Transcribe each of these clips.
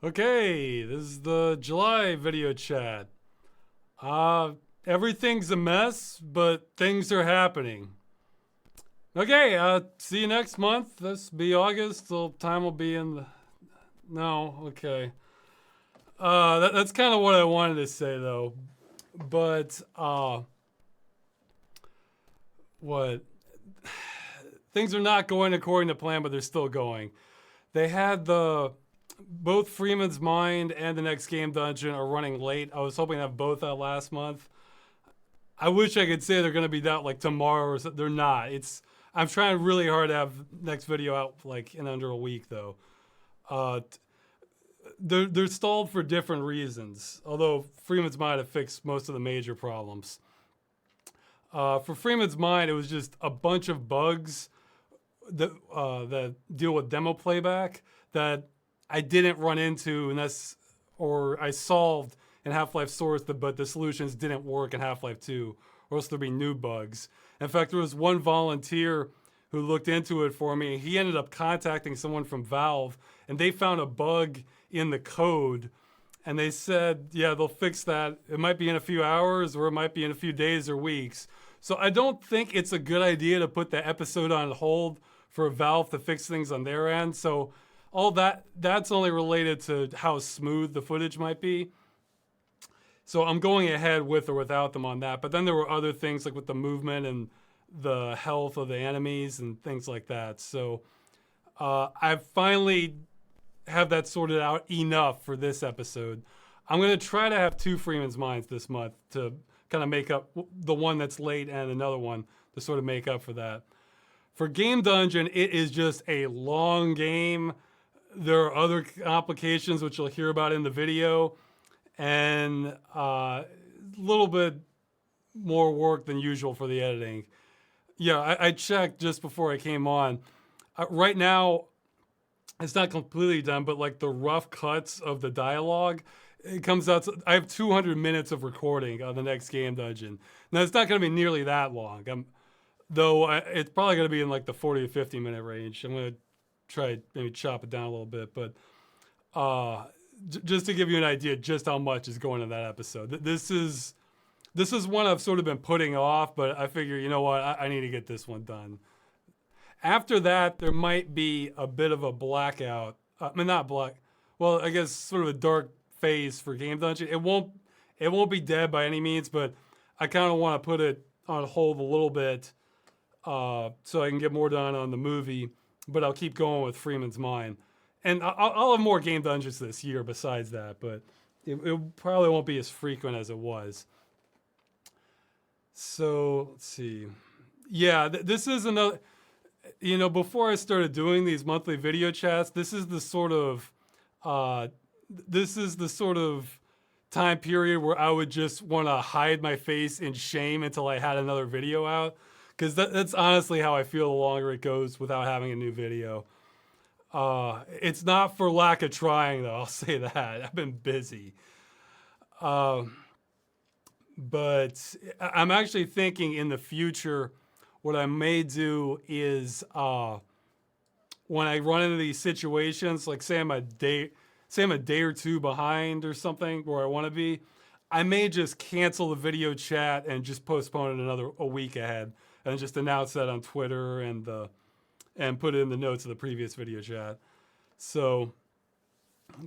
Okay, this is the July video chat. Everything's a mess, but things are happening. Okay, see you next month. This will be August, so time will be in the... No, okay. That's kind of what I wanted to say, though. But, what? Things are not going according to plan, but they're still going. They had both Freeman's Mind and the next game dungeon are running late. I was hoping to have both out last month. I wish I could say they're going to be out like tomorrow or something. They're not. I'm trying really hard to have next video out like in under a week though. They're stalled for different reasons. Although Freeman's Mind have fixed most of the major problems. For Freeman's Mind, it was just a bunch of bugs that deal with demo playback that I didn't run into or I solved in Half-Life Source, but the solutions didn't work in Half-Life 2, or else there'd be new bugs. In fact, there was one volunteer who looked into it for me. He ended up contacting someone from Valve, and they found a bug in the code, and they said, yeah, they'll fix that. It might be in a few hours, or it might be in a few days or weeks. So I don't think it's a good idea to put the episode on hold for Valve to fix things on their end. So all that's only related to how smooth the footage might be. So I'm going ahead with or without them on that. But then there were other things like with the movement and the health of the enemies and things like that. So I finally have that sorted out enough for this episode. I'm going to try to have 2 Freeman's Minds this month to kind of make up the one that's late and another one to sort of make up for that. For Game Dungeon, it is just a long game. There are other complications which you'll hear about in the video, and a little bit more work than usual for the editing. Yeah, I checked just before I came on. Right now, it's not completely done, but like the rough cuts of the dialogue, it comes out. I have 200 minutes of recording on the next Game Dungeon. Now, it's not going to be nearly that long. It's probably going to be in like the 40 to 50 minute range. I'm going to try maybe chop it down a little bit, but just to give you an idea just how much is going in that episode. This is one I've sort of been putting off, but I figure, you know what, I need to get this one done. After that, there might be a bit of a blackout. Well, I guess sort of a dark phase for Game Dungeon. It won't be dead by any means, but I kind of want to put it on hold a little bit so I can get more done on the movie, but I'll keep going with Freeman's Mind. And I'll have more Game Dungeons this year besides that, but it probably won't be as frequent as it was. So, let's see. Yeah, this is another... before I started doing these monthly video chats, this is the sort of time period where I would just want to hide my face in shame until I had another video out. Because that's honestly how I feel the longer it goes without having a new video. It's not for lack of trying, though. I'll say that. I've been busy. But I'm actually thinking in the future, what I may do is when I run into these situations, like say I'm a day or two behind or something where I want to be, I may just cancel the video chat and just postpone it a week ahead and just announce that on Twitter and put it in the notes of the previous video chat. So,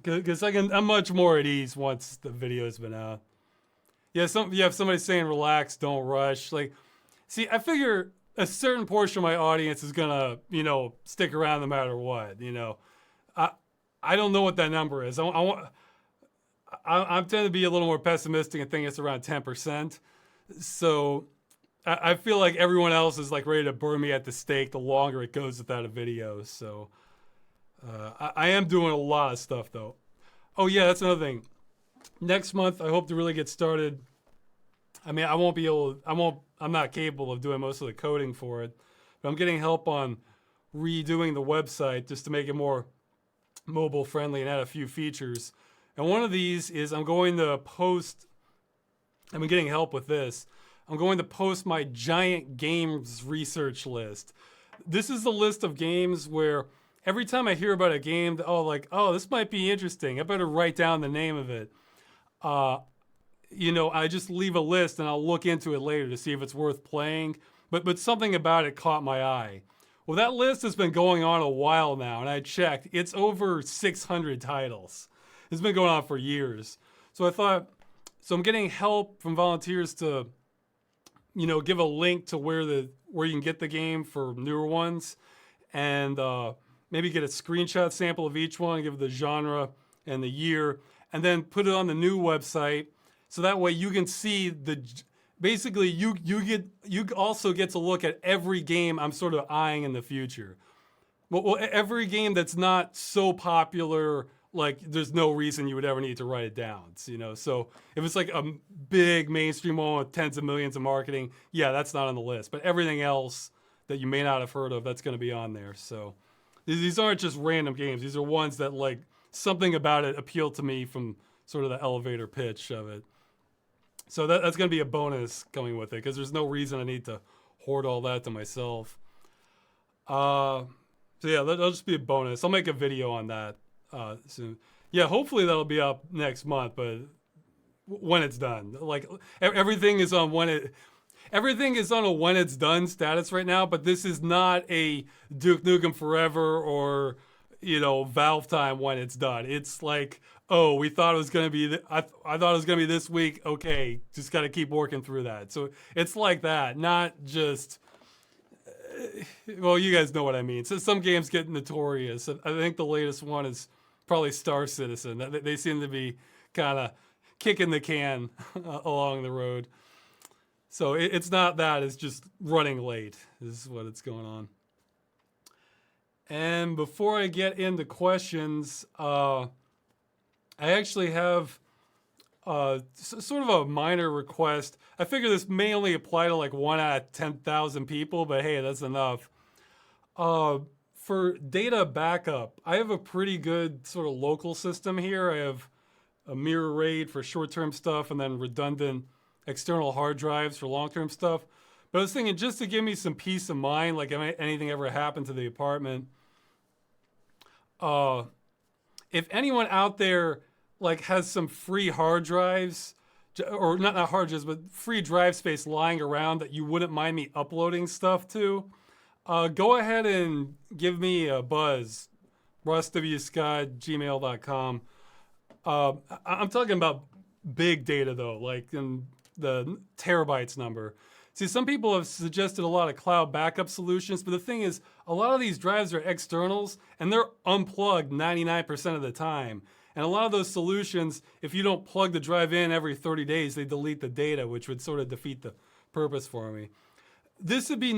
because I'm much more at ease once the video's been out. Yeah, if somebody's saying relax, don't rush. Like, see, I figure a certain portion of my audience is gonna, stick around no matter what. I don't know what that number is. I'm tend to be a little more pessimistic and think it's around 10%. So I feel like everyone else is like ready to burn me at the stake the longer it goes without a video. So I am doing a lot of stuff though. Oh yeah, that's another thing. Next month, I hope to really get started. I mean, I'm not capable of doing most of the coding for it, but I'm getting help on redoing the website just to make it more mobile friendly and add a few features. And one of these is I've been getting help with this. I'm going to post my giant games research list. This is the list of games where every time I hear about a game, oh, this might be interesting. I better write down the name of it. Uh, I just leave a list and I'll look into it later to see if it's worth playing. But something about it caught my eye. Well, that list has been going on a while now, and I checked. It's over 600 titles. It's been going on for years. So I thought, so I'm getting help from volunteers to, give a link to where you can get the game for newer ones, and maybe get a screenshot sample of each one, give the genre and the year, and then put it on the new website. So that way you can see basically you also get to look at every game I'm sort of eyeing in the future. Well, every game that's not so popular, like there's no reason you would ever need to write it down. So if it's like a big mainstream one with tens of millions of marketing, yeah, that's not on the list. But everything else that you may not have heard of, that's going to be on there. So these aren't just random games. These are ones that, like, something about it appealed to me from sort of the elevator pitch of it. So that's going to be a bonus coming with it, because there's no reason I need to hoard all that to myself. So yeah, that'll just be a bonus. I'll make a video on that soon. Yeah, hopefully that'll be up next month, but when it's done. Like, everything is on everything is on a when it's done status right now, but this is not a Duke Nukem Forever or, Valve time when it's done. It's like, oh, we thought it was going to be, I thought it was going to be this week. Okay, just got to keep working through that. So it's like that, not just, well, you guys know what I mean. So some games get notorious. I think the latest one is probably Star Citizen. They seem to be kind of kicking the can along the road. So it's not that, it's just running late is what it's going on. And before I get into questions, I actually have sort of a minor request. I figure this may only apply to like 1 out of 10,000 people, but hey, that's enough. For data backup, I have a pretty good sort of local system here. I have a mirror RAID for short-term stuff and then redundant external hard drives for long-term stuff. But I was thinking, just to give me some peace of mind, like if anything ever happened to the apartment, if anyone out there like has some free hard drives, or not hard drives, but free drive space lying around that you wouldn't mind me uploading stuff to, go ahead and give me a buzz. RussWScott@gmail.com. I'm talking about big data though, like in the terabytes number. See, some people have suggested a lot of cloud backup solutions, but the thing is, a lot of these drives are externals and they're unplugged 99% of the time. And a lot of those solutions, if you don't plug the drive in every 30 days, they delete the data, which would sort of defeat the purpose for me. This would be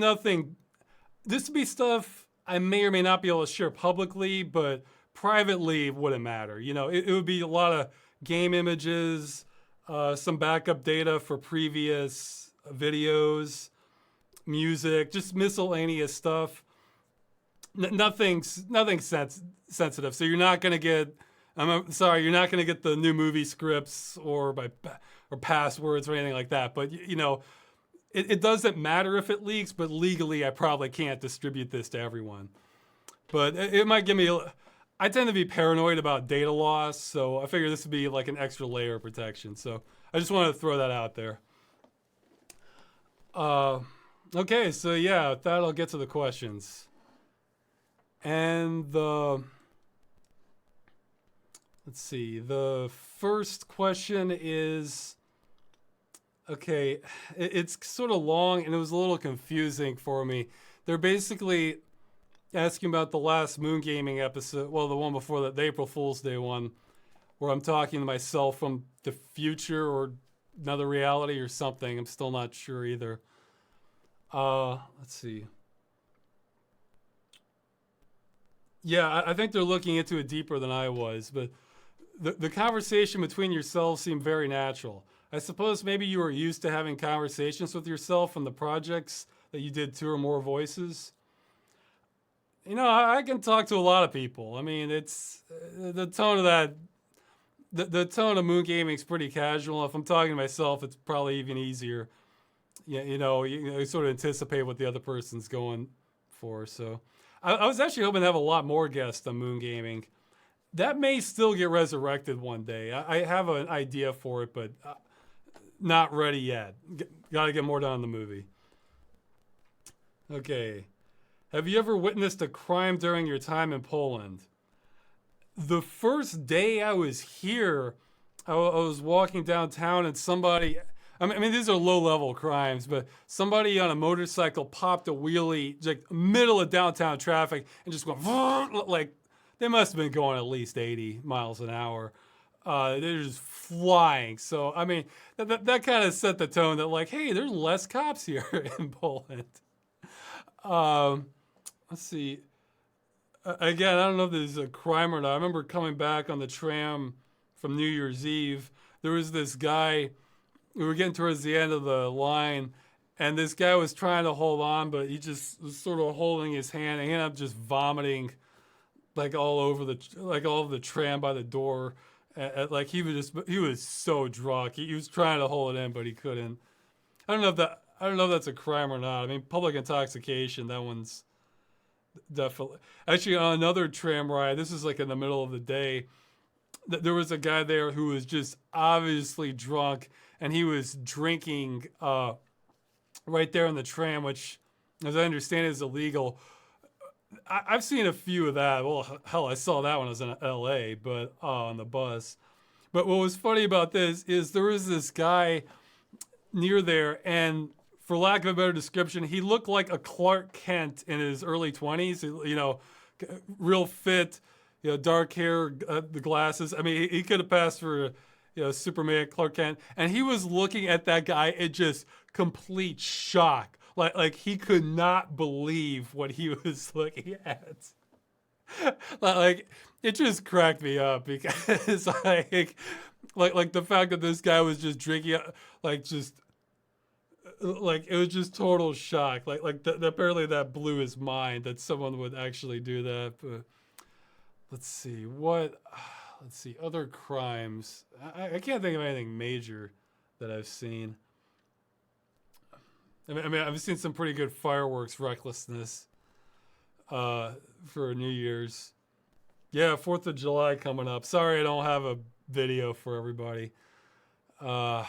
stuff I may or may not be able to share publicly, but privately it wouldn't matter. It would be a lot of game images, some backup data for previous videos, music, just miscellaneous stuff. Nothing sensitive. So you're not going to get, you're not going to get the new movie scripts or passwords or anything like that. But, it doesn't matter if it leaks, but legally I probably can't distribute this to everyone. But it might give me, I tend to be paranoid about data loss, so I figure this would be like an extra layer of protection. So I just wanted to throw that out there. Okay, so yeah, with that I'll get to the questions. And let's see, the first question is, okay, it's sort of long and it was a little confusing for me. They're basically asking about the last Moon Gaming episode, well, the one before that, the April Fool's Day one, where I'm talking to myself from the future or another reality or something. I'm still not sure either. Let's see. Yeah, I think they're looking into it deeper than I was, but the conversation between yourselves seemed very natural. I suppose maybe you were used to having conversations with yourself on the projects that you did 2 or more voices. I can talk to a lot of people. I mean, it's the tone of that. The tone of Moon Gaming is pretty casual. If I'm talking to myself, it's probably even easier. Yeah, you sort of anticipate what the other person's going for. So I was actually hoping to have a lot more guests on Moon Gaming. That may still get resurrected one day. I have an idea for it, but not ready yet. Got to get more done on the movie. Okay. Have you ever witnessed a crime during your time in Poland? The first day I was here, I was walking downtown and somebody, I mean, these are low-level crimes, but somebody on a motorcycle popped a wheelie, like middle of downtown traffic, and just went, like, they must have been going at least 80 miles an hour. They're just flying. So, I mean, that kind of set the tone that, like, hey, there's less cops here in Poland. Let's see. Again, I don't know if this is a crime or not. I remember coming back on the tram from New Year's Eve. There was this guy, we were getting towards the end of the line, and this guy was trying to hold on, but he just was sort of holding his hand, and he ended up just vomiting like all over the tram by the door. Like he was so drunk. He was trying to hold it in, but he couldn't. I don't know if that's a crime or not. I mean, public intoxication, that one's definitely. Actually, on another tram ride, this is like in the middle of the day, there was a guy there who was just obviously drunk, and he was drinking right there in the tram, which, as I understand, is illegal. I've seen a few of that. Well, hell, I saw that when I was in LA, but on the bus. But what was funny about this is there was this guy near there, and for lack of a better description, he looked like a Clark Kent in his early 20s, you know, real fit, you know, dark hair, the glasses. I mean, he could have passed for, you know, Superman, Clark Kent. And he was looking at that guy in just complete shock. Like he could not believe what he was looking at. Like it just cracked me up because like the fact that this guy was just drinking, like it was just total shock. Apparently that blew his mind that someone would actually do that. But let's see other crimes. I can't think of anything major that I've seen. I mean, I've seen some pretty good fireworks recklessness for New Year's. Yeah, 4th of July coming up. Sorry I don't have a video for everybody. The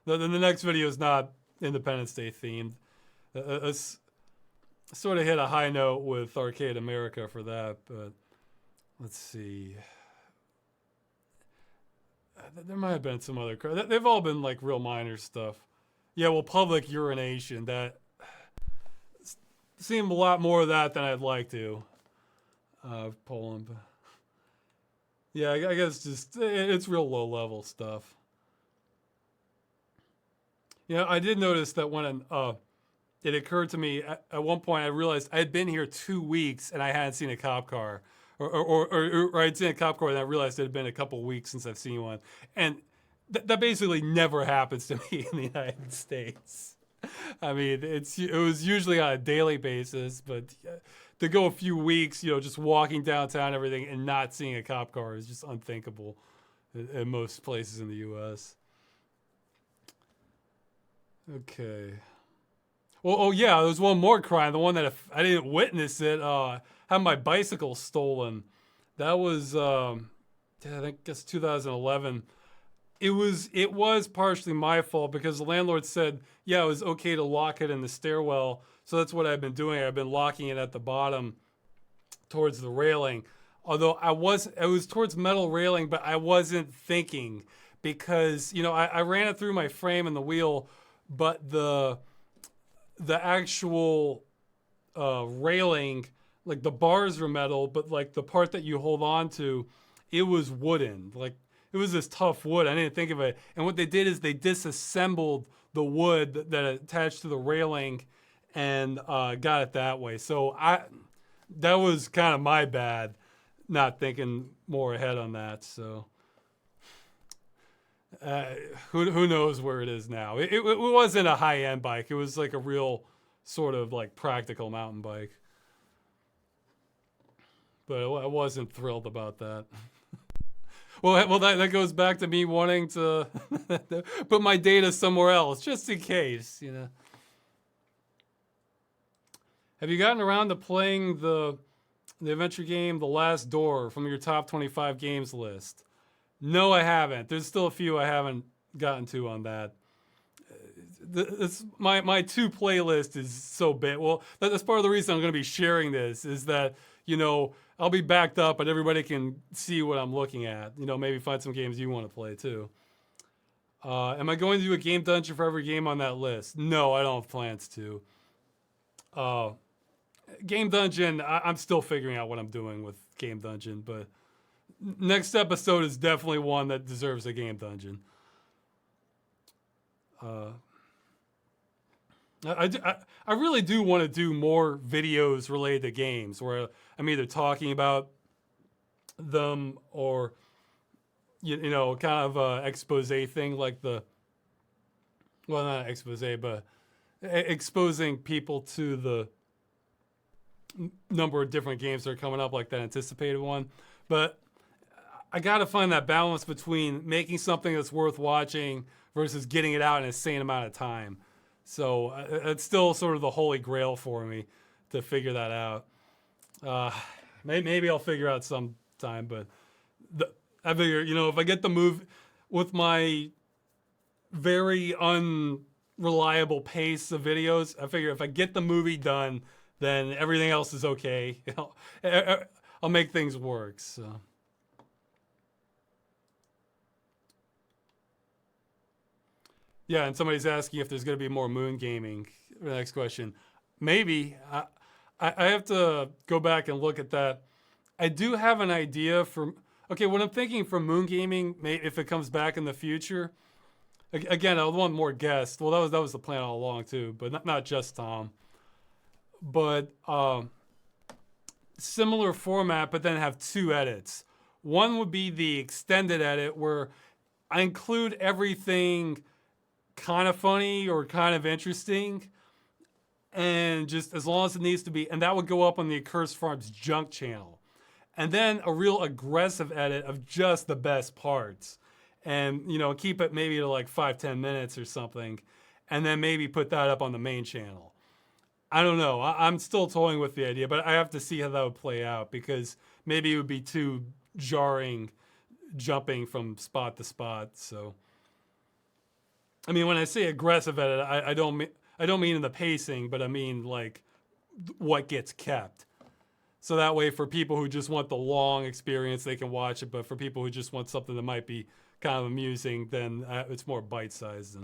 next video is not Independence Day themed. Let's sort of hit a high note with Arcade America for that, but let's see. There might have been some other. They've all been like real minor stuff. Yeah, well, public urination. That seemed a lot more of that than I'd like to. Poland. Yeah, I guess just it's real low level stuff. Yeah, I did notice that when it occurred to me at one point, I realized I had been here 2 weeks and I hadn't seen a cop car, or I'd seen a cop car and I realized it had been a couple weeks since I've seen one, and that basically never happens to me in the United States. I mean, it was usually on a daily basis, but to go a few weeks, you know, just walking downtown and everything and not seeing a cop car is just unthinkable in most places in the U.S. Okay. Well, oh yeah, there was one more crime. The one that if I didn't witness it, had my bicycle stolen. That was, I think it's 2011. It was partially my fault because the landlord said, yeah, it was okay to lock it in the stairwell. So that's what I've been doing. I've been locking it at the bottom towards the railing. Although it was towards metal railing, but I wasn't thinking because, you know, I ran it through my frame and the wheel, but the actual railing, like the bars were metal, but like the part that you hold on to, it was wooden. Like it was this tough wood. I didn't think of it. And what they did is they disassembled the wood that attached to the railing and got it that way. So that was kind of my bad, not thinking more ahead on that. So who knows where it is now? It wasn't a high-end bike. It was like a real sort of like practical mountain bike. But I wasn't thrilled about that. Well, that goes back to me wanting to put my data somewhere else, just in case, you know. Have you gotten around to playing the adventure game The Last Door from your top 25 games list? No, I haven't. There's still a few I haven't gotten to on that. It's my two playlist is so big. Well, that's part of the reason I'm going to be sharing this is that, I'll be backed up, but everybody can see what I'm looking at. Maybe find some games you want to play too. Am I going to do a game dungeon for every game on that list? No, I don't have plans to. Game dungeon, I'm still figuring out what I'm doing with game dungeon, but next episode is definitely one that deserves a game dungeon. I really do want to do more videos related to games where I'm either talking about them or kind of a expose thing like not expose, but exposing people to the number of different games that are coming up, like that anticipated one. But I got to find that balance between making something that's worth watching versus getting it out in an insane amount of time. So it's still sort of the holy grail for me to figure that out. Maybe I'll figure out sometime, but I figure, if I get the move with my very unreliable pace of videos, I figure if I get the movie done, then everything else is okay. I'll make things work. So. Yeah, and somebody's asking if there's going to be more moon gaming. The next question. Maybe. I have to go back and look at that. I do have an idea for... Okay, what I'm thinking for moon gaming, if it comes back in the future... Again, I want more guests. Well, that was the plan all along, too. But not just Tom. But similar format, but then have two edits. One would be the extended edit, where I include everything... kind of funny or kind of interesting, and just as long as it needs to be, and that would go up on the Accursed Farms junk channel. And then a real aggressive edit of just the best parts, and keep it maybe to like 5-10 minutes or something, and then maybe put that up on the main channel. I don't know. I'm still toying with the idea, but I have to see how that would play out, because maybe it would be too jarring jumping from spot to spot. So I mean, when I say aggressive edit, I don't mean in the pacing, but I mean like what gets kept. So that way, for people who just want the long experience, they can watch it. But for people who just want something that might be kind of amusing, then it's more bite-sized.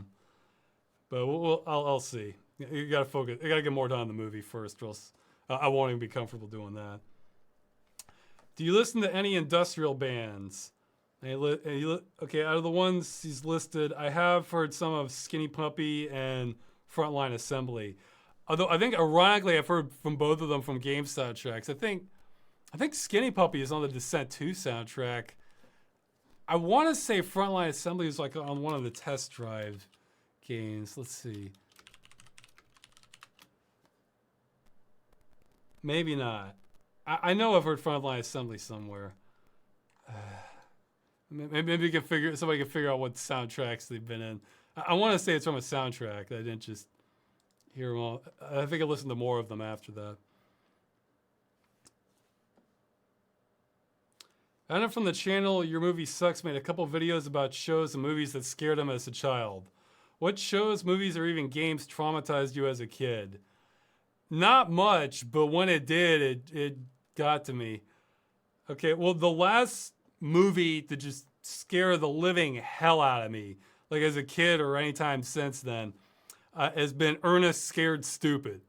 But I'll see. You gotta focus. You gotta get more done on the movie first, or else I won't even be comfortable doing that. Do you listen to any industrial bands? Okay, out of the ones he's listed, I have heard some of Skinny Puppy and Frontline Assembly. Although I think, ironically, I've heard from both of them from game soundtracks. I think Skinny Puppy is on the Descent 2 soundtrack. I want to say Frontline Assembly is like on one of the test drive games. Let's see. Maybe not. I know I've heard Frontline Assembly somewhere. Maybe somebody can figure out what soundtracks they've been in. I want to say it's from a soundtrack. I didn't just hear them all. I think I listened to more of them after that. Anna from the channel Your Movie Sucks made a couple videos about shows and movies that scared him as a child. What shows, movies, or even games traumatized you as a kid? Not much, but when it did, it got to me. Okay, well, the last movie to just scare the living hell out of me, like as a kid or anytime since then, has been Ernest Scared Stupid.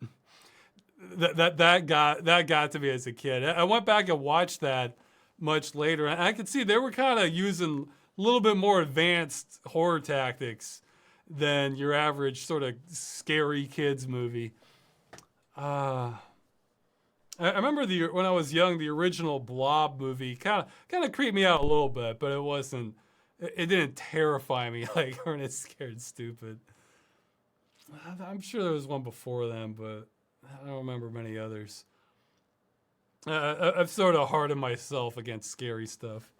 that got to me as a kid. I went back and watched that much later, and I could see they were kind of using a little bit more advanced horror tactics than your average sort of scary kids movie. I remember when I was young, the original Blob movie kind of creeped me out a little bit, but it didn't terrify me like Ernest Scared Stupid. I'm sure there was one before them, but I don't remember many others. I've sort of hardened myself against scary stuff.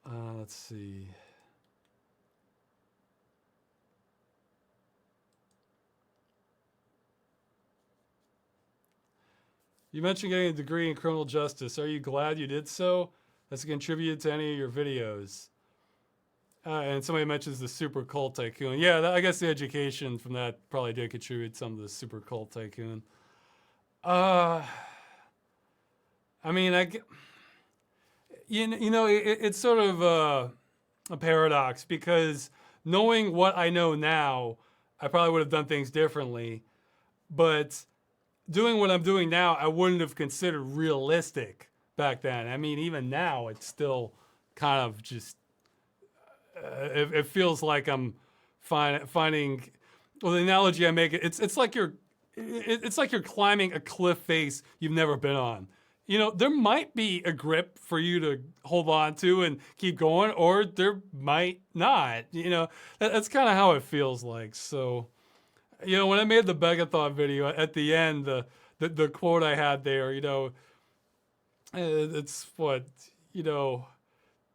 Let's see. You mentioned getting a degree in criminal justice. Are you glad you did so? Has it contributed to any of your videos? And somebody mentions the super cult tycoon. Yeah, I guess the education from that probably did contribute some to the super cult tycoon. Uh, I mean, it's sort of a paradox because knowing what I know now, I probably would have done things differently. But doing what I'm doing now, I wouldn't have considered realistic back then. I mean, even now, it's still kind of just. It feels like I'm finding. Well, the analogy I make, it's like it's like you're climbing a cliff face you've never been on. You know, there might be a grip for you to hold on to and keep going, or there might not. You know, that's kind of how it feels like. So, you know, when I made the Begathon video at the end, the quote I had there, you know, it's what, you know,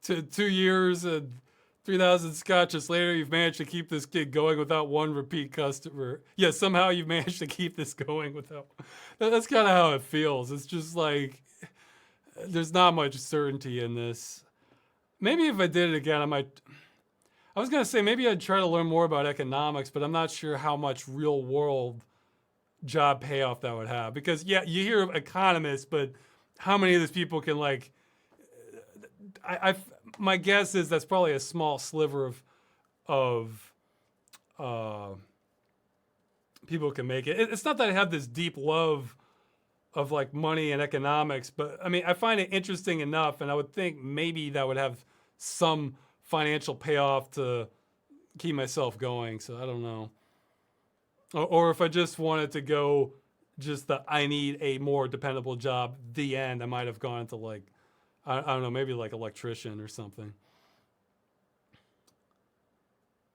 2 years and 3,000 scotches later, you've managed to keep this kid going without one repeat customer. Yeah, somehow you've managed to keep this going without. That's kind of how it feels. It's just like there's not much certainty in this. Maybe if I did it again, I might. I was gonna say maybe I'd try to learn more about economics, but I'm not sure how much real world job payoff that would have. Because yeah, you hear of economists, but how many of these people can like? My guess is that's probably a small sliver of people can make it. It's not that I have this deep love of like money and economics, but I mean I find it interesting enough, and I would think maybe that would have some financial payoff to keep myself going. So I don't know, or if I just wanted to go, just that I need a more dependable job. The end, I might have gone to like. I don't know, maybe like electrician or something.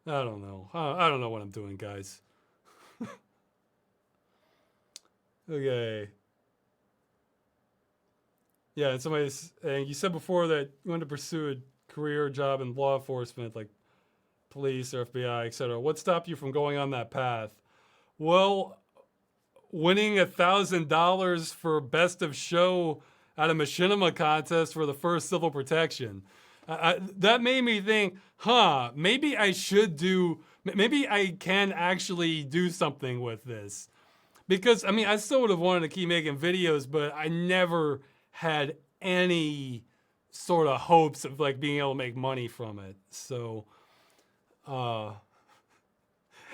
I don't know. I don't know what I'm doing, guys. Okay. Yeah, and and you said before that you wanted to pursue a career job in law enforcement, like police or FBI, etc. What stopped you from going on that path? Well, winning $1,000 for best of show at a machinima contest for the first civil protection. That made me think, maybe I should maybe I can actually do something with this. Because, I mean, I still would have wanted to keep making videos, but I never had any sort of hopes of like being able to make money from it. So,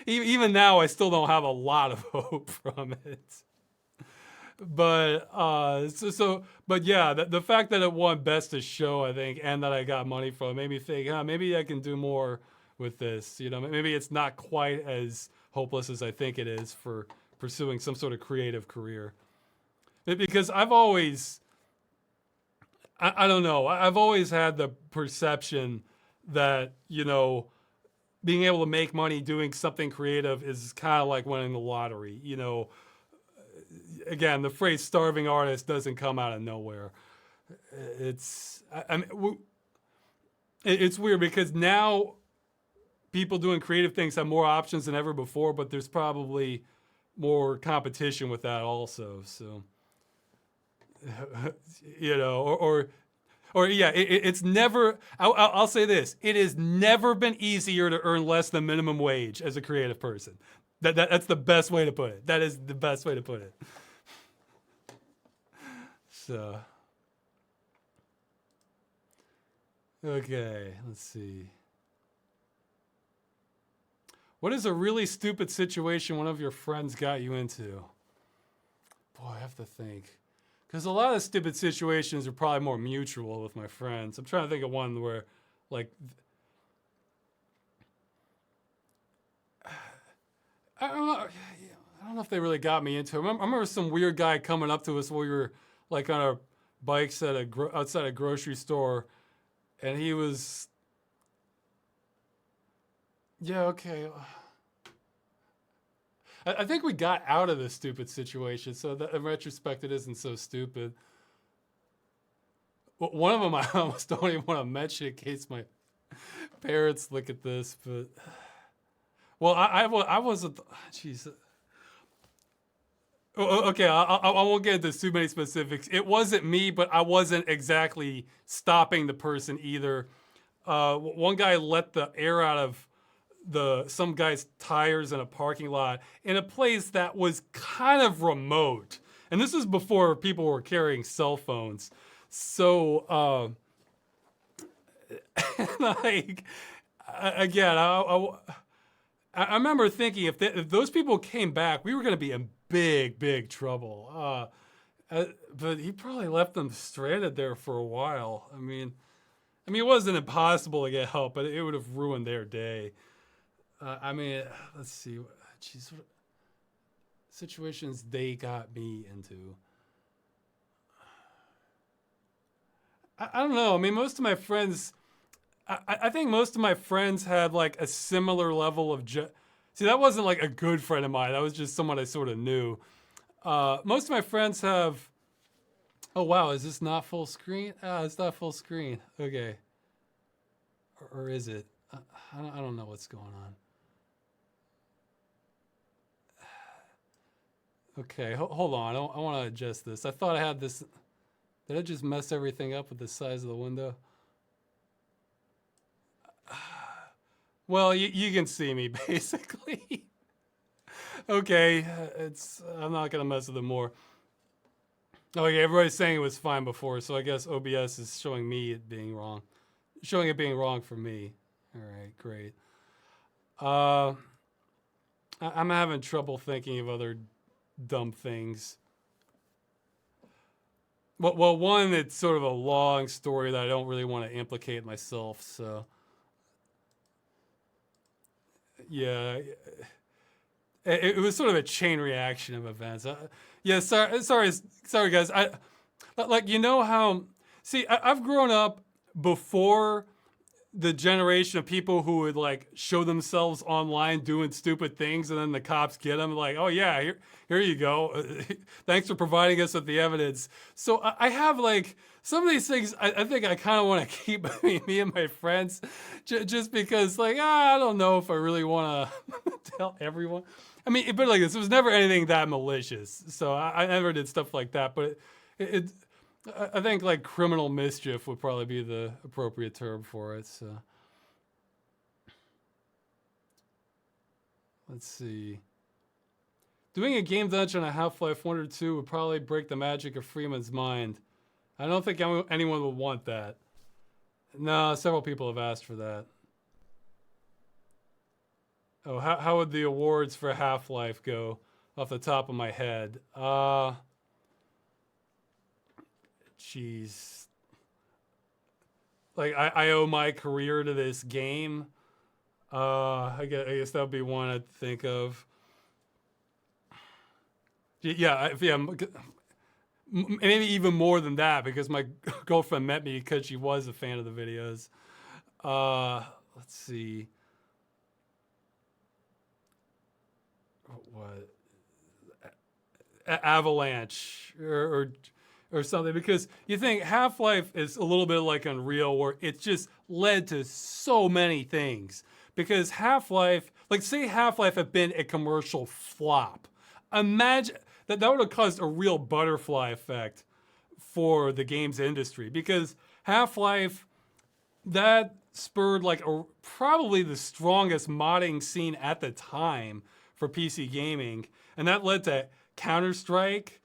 even now, I still don't have a lot of hope from it. But but yeah, the fact that it won best of show, I think, and that I got money from it made me think, maybe I can do more with this. You know, maybe it's not quite as hopeless as I think it is for pursuing some sort of creative career. Because I've always, I don't know, I've always had the perception that, you know, being able to make money doing something creative is kind of like winning the lottery. You know, again, the phrase starving artist doesn't come out of nowhere. I mean, it's weird because now people doing creative things have more options than ever before, but there's probably more competition with that also. So, you know, or yeah, it's never, I'll say this, it has never been easier to earn less than minimum wage as a creative person. That's the best way to put it. That is the best way to put it. So, okay, let's see. What is a really stupid situation one of your friends got you into? Boy, I have to think. Because a lot of stupid situations are probably more mutual with my friends. I'm trying to think of one where, like, I don't know if they really got me into it. I remember some weird guy coming up to us while we were, like, on our bikes at outside a grocery store, and he was, yeah, okay. I think we got out of this stupid situation, so that in retrospect, it isn't so stupid. One of them I almost don't even want to mention in case my parents look at this, but well, I wasn't. Jeez. Okay, I won't get into too many specifics. It wasn't me, but I wasn't exactly stopping the person either. One guy let the air out of some guy's tires in a parking lot in a place that was kind of remote, and this was before people were carrying cell phones. So, like, again, I remember thinking if those people came back, we were going to be in big trouble. But he probably left them stranded there for a while. It wasn't impossible to get help, but it would have ruined their day. Let's see. Jeez, what situations they got me into. I don't know. Most of my friends, I think most of my friends had like a similar level of. See, that wasn't like a good friend of mine. That was just someone I sort of knew. Most of my friends have. Oh wow, is this not full screen? It's not full screen. Okay. Or is it? I don't know what's going on. Okay, hold on. I want to adjust this. I thought I had this. Did I just mess everything up with the size of the window? Well, you can see me basically. Okay, I'm not gonna mess with it more. Okay, everybody's saying it was fine before, so I guess OBS is showing it being wrong for me. All right, great. I'm having trouble thinking of other dumb things. Well, one, it's sort of a long story that I don't really want to implicate myself, so. Yeah, it was sort of a chain reaction of events. Yeah, sorry, guys. You know how? See, I've grown up before the generation of people who would like show themselves online doing stupid things, and then the cops get them. Like, oh yeah, here you go. Thanks for providing us with the evidence. So I have like some of these things. I think I kind of want to keep between me and my friends, just because like I don't know if I really want to tell everyone. But like this was never anything that malicious. So I never did stuff like that. But I think like criminal mischief would probably be the appropriate term for it. So let's see. Doing a game dungeon on Half-Life 1 or 2 would probably break the magic of Freeman's mind. I don't think anyone would want that. No, several people have asked for that. Oh, how would the awards for Half-Life go off the top of my head? Jeez. Like, I owe my career to this game. I guess that would be one I'd think of. Yeah, maybe even more than that because my girlfriend met me because she was a fan of the videos. Let's see. What? Avalanche or something, because you think Half-Life is a little bit like Unreal, where it's just led to so many things. Because Half-Life, like say Half-Life had been a commercial flop, imagine that would have caused a real butterfly effect for the games industry. Because Half-Life, that spurred like probably the strongest modding scene at the time for PC gaming, and that led to Counter-Strike.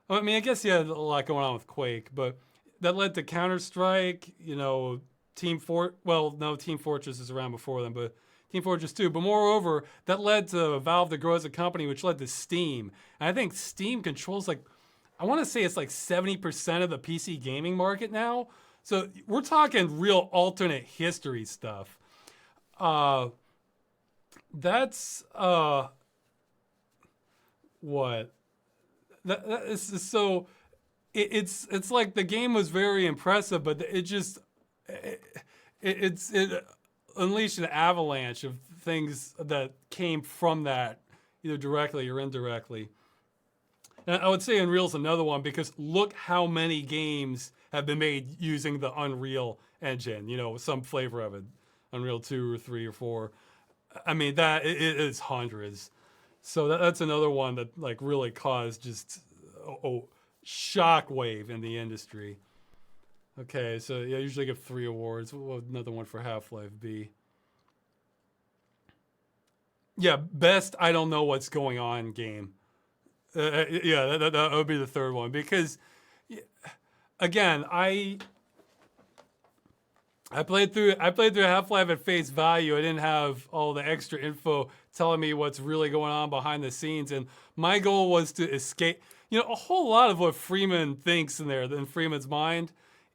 I guess you had a lot going on with Quake, but that led to Counter-Strike, Team Fortress is around before them, but Team Fortress 2. But moreover, that led to Valve to grow as a company, which led to Steam. And I think Steam controls I want to say it's like 70% of the PC gaming market now. So we're talking real alternate history stuff. That's, what? That is so. It's like the game was very impressive, but it unleashed an avalanche of things that came from that, either directly or indirectly. And I would say Unreal's another one because look how many games have been made using the Unreal engine. Some flavor of it, Unreal 2 or 3 or 4. That it is hundreds. So that's another one that like really caused just a shock wave in the industry. Okay, so yeah, I usually give 3 awards. What would another one for Half-Life be? Yeah, best I don't know what's going on game. Yeah, that would be the third one because again, I played through Half-Life at face value. I didn't have all the extra info telling me what's really going on behind the scenes, and my goal was to escape. A whole lot of what Freeman thinks in Freeman's mind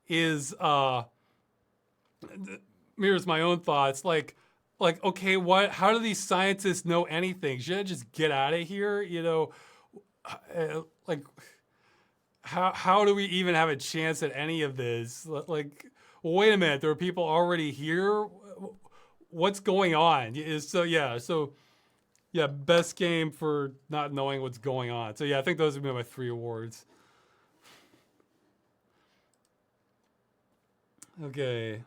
is mirrors my own thoughts. Like okay, what? How do these scientists know anything? Should I just get out of here? Like how do we even have a chance at any of this? Like, well, wait a minute, there are people already here. What's going on? So yeah, best game for not knowing what's going on. So yeah, I think those would be my 3 awards. Okay.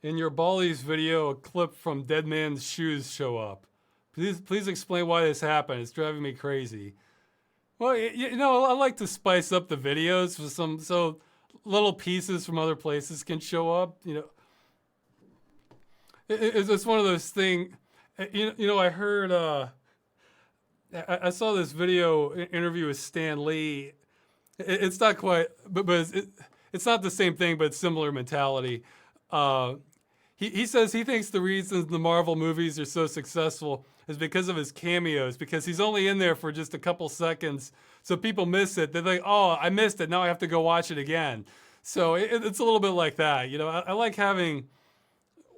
In your Bally's video, a clip from Dead Man's Shoes show up. Please explain why this happened. It's driving me crazy. Well, I like to spice up the videos with some so little pieces from other places can show up. It's one of those things. I heard. I saw this video interview with Stan Lee. It's not quite, but it's not the same thing, but similar mentality. Uh, he says he thinks the reason the Marvel movies are so successful is because of his cameos, because he's only in there for just a couple seconds. So people miss it. They're like, oh, I missed it. Now I have to go watch it again. So it's a little bit like that. I like having,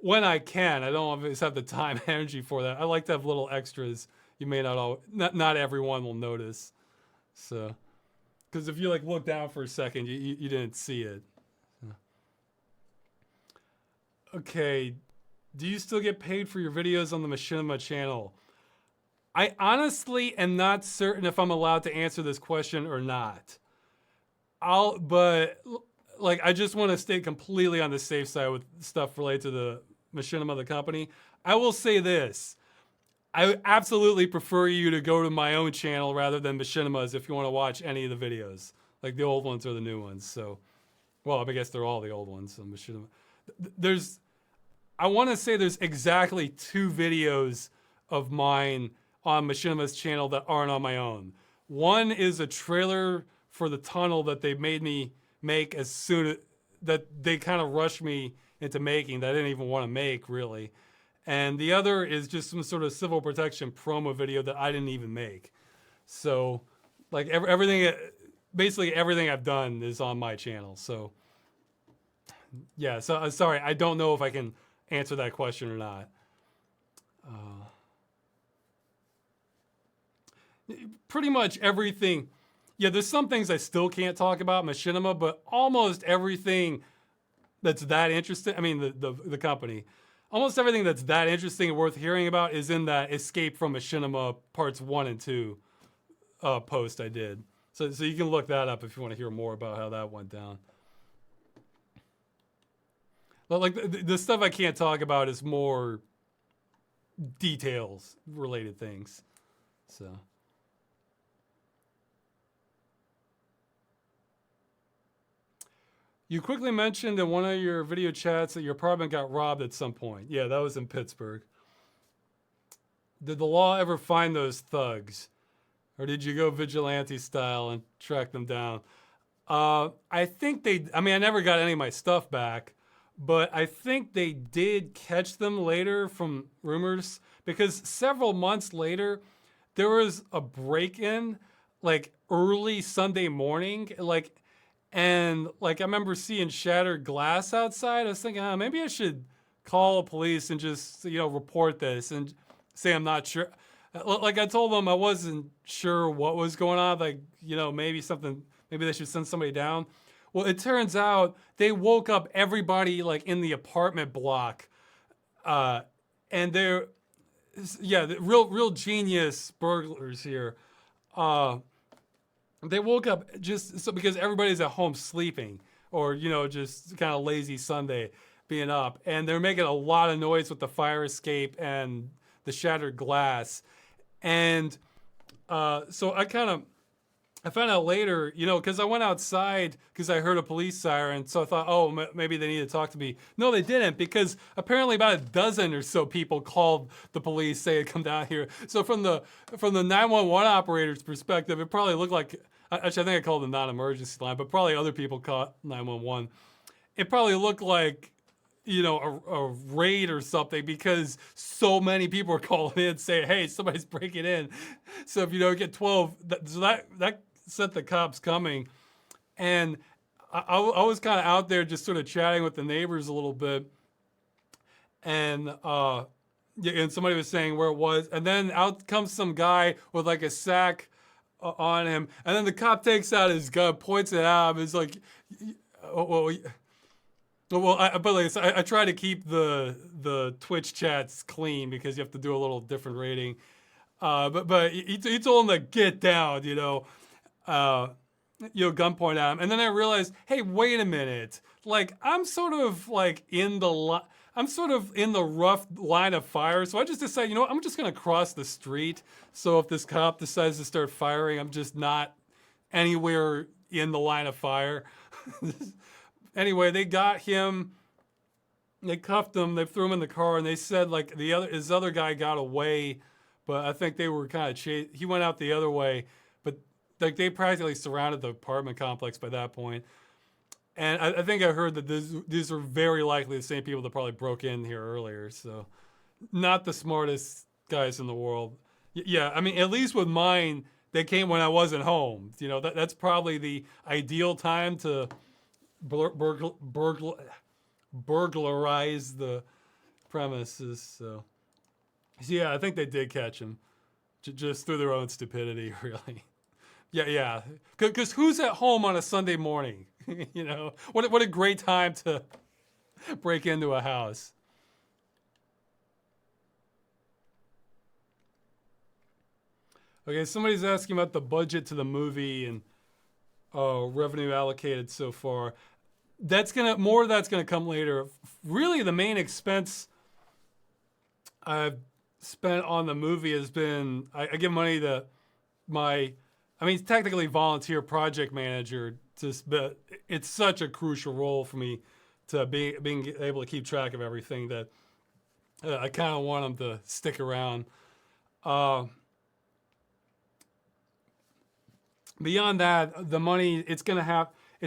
when I can, I don't always have the time and energy for that. I like to have little extras you may not everyone will notice. So, because if you like look down for a second, you didn't see it. Okay, do you still get paid for your videos on the Machinima channel? I honestly am not certain if I'm allowed to answer this question or not. But like, I just want to stay completely on the safe side with stuff related to the Machinima, the company. I will say this. I absolutely prefer you to go to my own channel rather than Machinima's if you want to watch any of the videos, like the old ones or the new ones. So, well, I guess they're all the old ones. So Machinima. I want to say there's exactly 2 videos of mine on Machinima's channel that aren't on my own. One is a trailer for the tunnel that they made me make as soon that they kind of rushed me into making that I didn't even want to make really. And the other is just some sort of civil protection promo video that I didn't even make. So like basically everything I've done is on my channel. So yeah, so sorry, I don't know if I can answer that question or not. Pretty much everything. Yeah, there's some things I still can't talk about Machinima, but almost everything that's that interesting. I mean, the company. Almost everything that's that interesting and worth hearing about is in that Escape from Machinima parts 1 and 2 post I did. So you can look that up if you want to hear more about how that went down. But like the stuff I can't talk about is more details related things. So. You quickly mentioned in one of your video chats that your apartment got robbed at some point. Yeah, that was in Pittsburgh. Did the law ever find those thugs? Or did you go vigilante style and track them down? I think I never got any of my stuff back, but I think they did catch them later from rumors because several months later, there was a break-in like early Sunday morning, and like I remember seeing shattered glass outside. I was thinking, maybe I should call police and just report this and say I'm not sure. Like I told them I wasn't sure what was going on. Like maybe they should send somebody down. Well, it turns out they woke up everybody like in the apartment block, and they're the real genius burglars here. They woke up just because everybody's at home sleeping or, just kind of lazy Sunday being up. And they're making a lot of noise with the fire escape and the shattered glass. And so I found out later, because I went outside because I heard a police siren. So I thought, oh, maybe they need to talk to me. No, they didn't, because apparently about a dozen or so people called the police, saying, come down here. So from the 911 operator's perspective, it probably looked like, actually I think I called the non-emergency line, but probably other people called 911. It probably looked like, a raid or something, because so many people are calling in saying, hey, somebody's breaking in. So if you don't get 12, that sent the cops coming. And I was kind of out there just sort of chatting with the neighbors a little bit. And and somebody was saying where it was. And then out comes some guy with like a sack on him. And then the cop takes out his gun, points it at him. It's like, well, but like I try to keep the Twitch chats clean, because you have to do a little different rating. But he told him to get down, gunpoint at him. And then I realized, hey, wait a minute. Like, I'm sort of in the rough line of fire. So I just decided, I'm just going to cross the street. So if this cop decides to start firing, I'm just not anywhere in the line of fire. Anyway, they got him. They cuffed him. They threw him in the car, and they said his other guy got away, but I think they were kind of he went out the other way, but they practically surrounded the apartment complex by that point. And I think I heard that these are very likely the same people that probably broke in here earlier. So, not the smartest guys in the world. Yeah, I mean, at least with mine, they came when I wasn't home. That's probably the ideal time to burglarize the premises. So yeah, I think they did catch him, just through their own stupidity, really. Yeah. Because who's at home on a Sunday morning? What a great time to break into a house. Okay, somebody's asking about the budget to the movie and revenue allocated so far. More of that's gonna come later. Really, the main expense I've spent on the movie has been I give money to it's technically volunteer project manager. But it's such a crucial role for me to being able to keep track of everything that I kind of want them to stick around. Beyond that, the money it's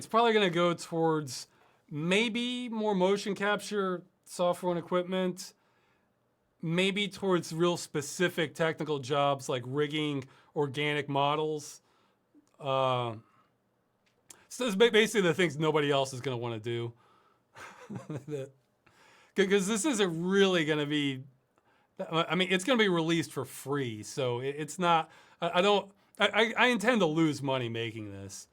probably going to go towards maybe more motion capture software and equipment, maybe towards real specific technical jobs like rigging organic models. So it's basically the things nobody else is going to want to do. Because this isn't really going to be, it's going to be released for free. So it's not, I intend to lose money making this.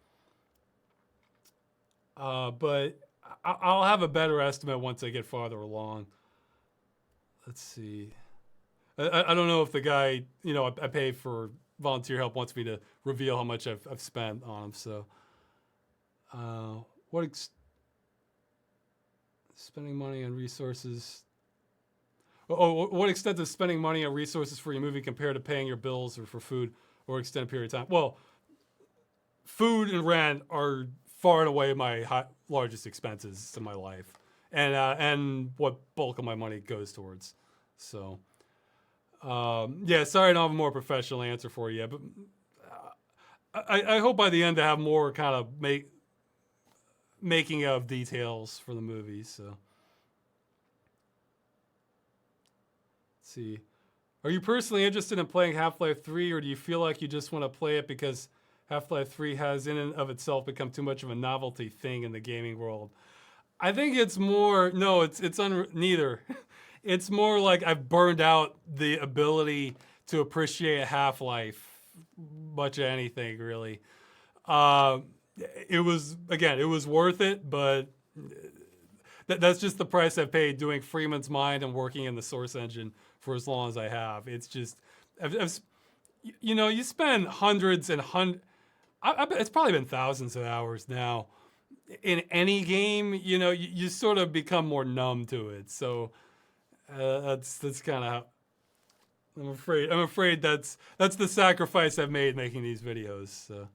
But I'll have a better estimate once I get farther along. Let's see. I don't know if the guy, I pay for volunteer help wants me to reveal how much I've spent on him. So, spending money on resources? What extent is spending money on resources for your movie compared to paying your bills or for food or extended period of time? Well, food and rent are far and away my largest expenses in my life, and what bulk of my money goes towards. So, yeah, sorry I don't have a more professional answer for you, but I hope by the end to have more kind of making of details for the movie. So, let's see. Are you personally interested in playing Half-Life 3, or do you feel like you just want to play it because Half-Life 3 has in and of itself become too much of a novelty thing in the gaming world? I think it's more, no, it's neither. It's more like I've burned out the ability to appreciate Half-Life, much of anything, really. It was worth it, but that's just the price I paid doing Freeman's Mind and working in the Source engine for as long as I have. It's just, you spend hundreds and it's probably been thousands of hours now in any game. You sort of become more numb to it. So that's kind of how. I'm afraid that's the sacrifice I've made making these videos. So.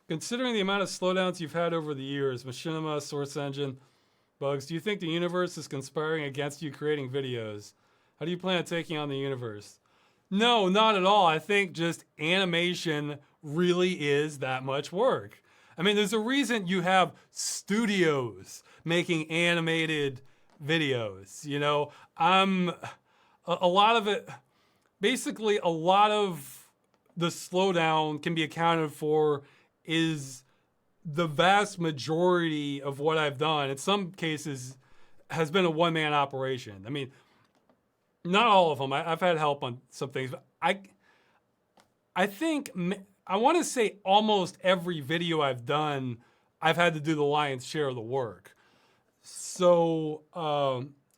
Considering the amount of slowdowns you've had over the years, machinima, source engine, bugs, do you think the universe is conspiring against you creating videos? How do you plan on taking on the universe? No, not at all. I think just animation really is that much work. I mean, there's a reason you have studios making animated videos. You know, a lot of it, basically, a lot of the slowdown can be accounted for is the vast majority of what I've done. In some cases, has been a one-man operation. I mean, not all of them. I've had help on some things, but I think I want to say almost every video I've done, I've had to do the lion's share of the work. So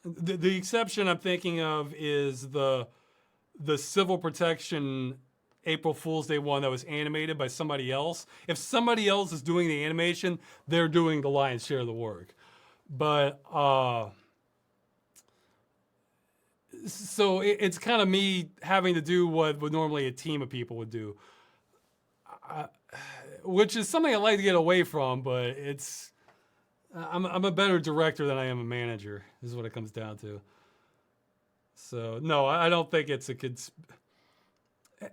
the exception I'm thinking of is the civil protection April Fool's Day one that was animated by somebody else. If somebody else is doing the animation, they're doing the lion's share of the work. But so it's kind of me having to do what would normally a team of people would do, which is something I like to get away from. But it's I'm a better director than I am a manager. Is what it comes down to. So no, I don't think it's a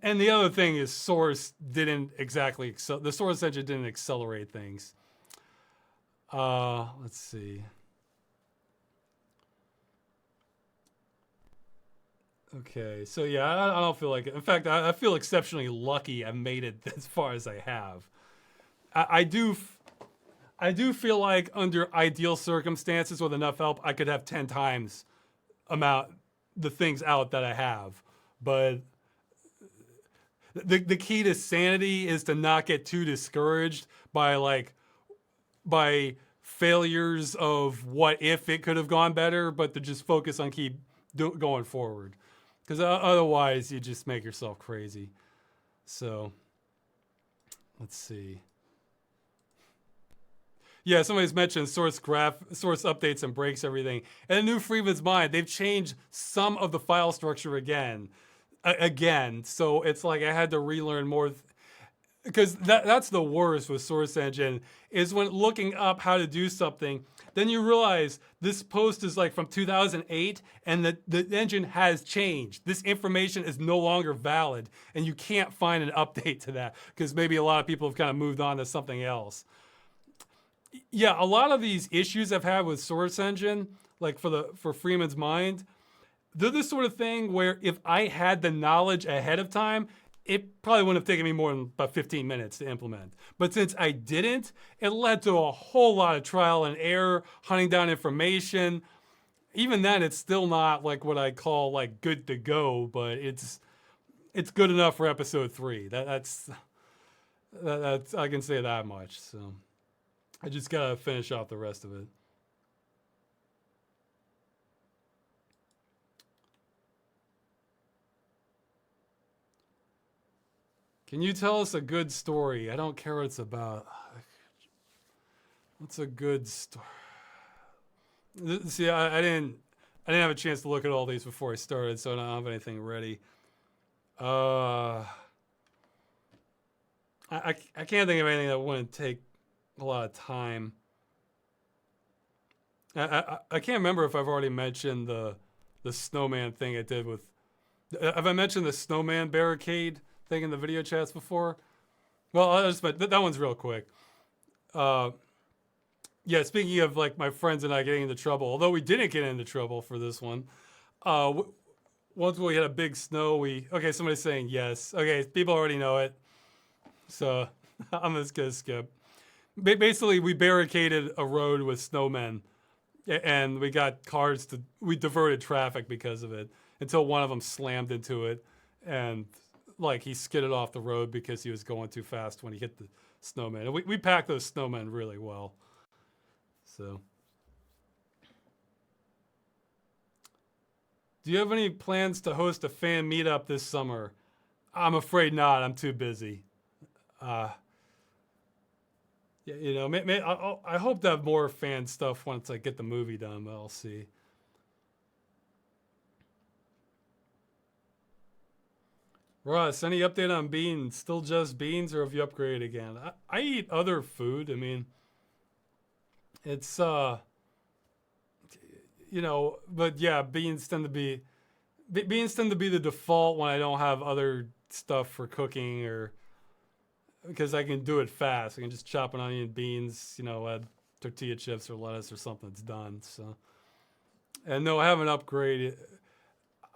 and the other thing is Source didn't exactly the Source engine didn't accelerate things. Let's see. Okay, so yeah, I don't feel like it. In fact, I feel exceptionally lucky I've made it as far as I have. I do feel like under ideal circumstances with enough help, I could have 10 times the things out that I have. But the key to sanity is to not get too discouraged by failures of what if it could have gone better, but to just focus on keep going forward. Because otherwise, you just make yourself crazy. So, let's see. Yeah, somebody's mentioned source updates and breaks everything. And the new Freeman's Mind, they've changed some of the file structure again. So it's like I had to relearn more. Because that's the worst with Source Engine, is when looking up how to do something, then you realize this post is like from 2008 and the engine has changed. This information is no longer valid and you can't find an update to that because maybe a lot of people have kind of moved on to something else. Yeah, a lot of these issues I've had with Source Engine, like for Freeman's Mind, they're the sort of thing where if I had the knowledge ahead of time, it probably wouldn't have taken me more than about 15 minutes to implement. But since I didn't, it led to a whole lot of trial and error, hunting down information. Even then, it's still not like what I call like good to go, but it's good enough for episode 3. That's I can say that much. So I just gotta finish off the rest of it. Can you tell us a good story? I don't care what it's about. What's a good story? See, I didn't have a chance to look at all these before I started, so I don't have anything ready. I can't think of anything that wouldn't take a lot of time. I can't remember if I've already mentioned the snowman thing I did with. Have I mentioned the snowman barricade thing in the video chats before? Well, that one's real quick. Yeah, speaking of like my friends and I getting into trouble, although we didn't get into trouble for this one. Once we had a big snow, okay, somebody's saying yes. Okay, people already know it. So I'm just gonna skip. Basically, we barricaded a road with snowmen and we got we diverted traffic because of it until one of them slammed into it and like he skidded off the road because he was going too fast when he hit the snowman. And we packed those snowmen really well. So, do you have any plans to host a fan meetup this summer? I'm afraid not. I'm too busy. Yeah, you know, I hope to have more fan stuff once I get the movie done, but I'll see. Russ, any update on beans? Still just beans, or have you upgraded again? I eat other food. I mean, it's you know, but yeah, beans tend to be the default when I don't have other stuff for cooking, or because I can do it fast. I can just chop an onion, beans, you know, add tortilla chips or lettuce or something. It's done. So, and no, I haven't upgraded.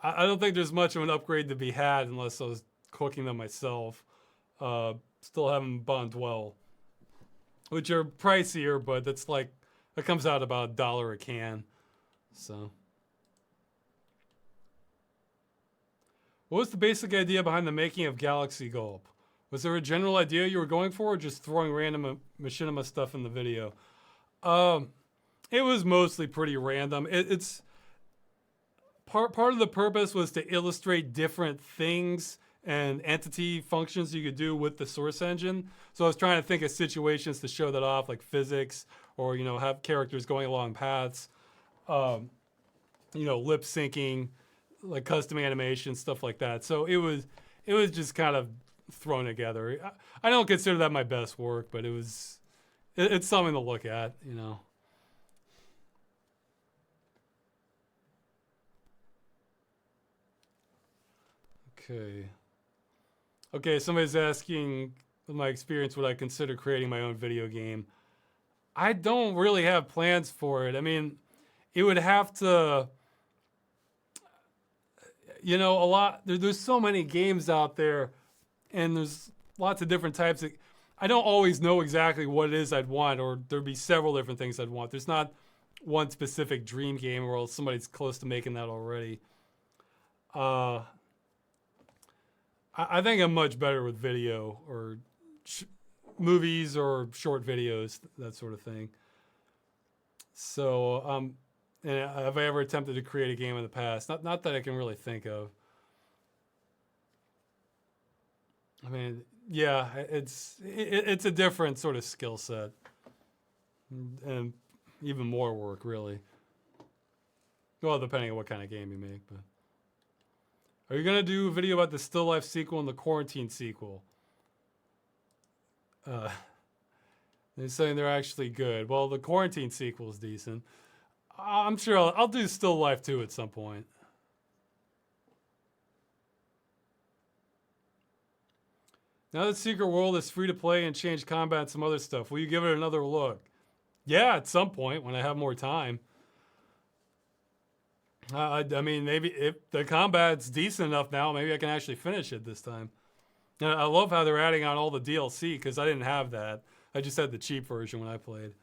I don't think there's much of an upgrade to be had unless I was cooking them myself. Still haven't bought well, which are pricier, but it's like it comes out about $1 a can. So, what was the basic idea behind the making of Galaxy Gulp? Was there a general idea you were going for, or just throwing random machinima stuff in the video? Um, it was mostly pretty random. It's part of the purpose was to illustrate different things and entity functions you could do with the source engine. So I was trying to think of situations to show that off, like physics, or you know, have characters going along paths, um, you know, lip syncing, like custom animation, stuff like that. So it was just kind of thrown together. I don't consider that my best work, but it's something to look at, you know. Okay. Okay, somebody's asking my experience, would I consider creating my own video game? I don't really have plans for it. I mean, it would have to, you know, there's so many games out there, and there's lots of different types. I don't always know exactly what it is I'd want, or there'd be several different things I'd want. There's not one specific dream game, or else somebody's close to making that already. Uh, I think I'm much better with video, or sh- movies, or short videos, that sort of thing. So, and have I ever attempted to create a game in the past? Not that I can really think of. I mean, yeah, it's a different sort of skill set, and even more work, really. Well, depending on what kind of game you make. But are you gonna do a video about the Still Life sequel and the Quarantine sequel? Uh, they're saying they're actually good. Well, the Quarantine sequel is decent. I'm sure I'll do Still Life 2 at some point. Now that Secret World is free to play and change combat and some other stuff, will you give it another look? Yeah, at some point when I have more time. I mean, maybe if the combat's decent enough now, maybe I can actually finish it this time. And I love how they're adding on all the DLC, because I didn't have that. I just had the cheap version when I played.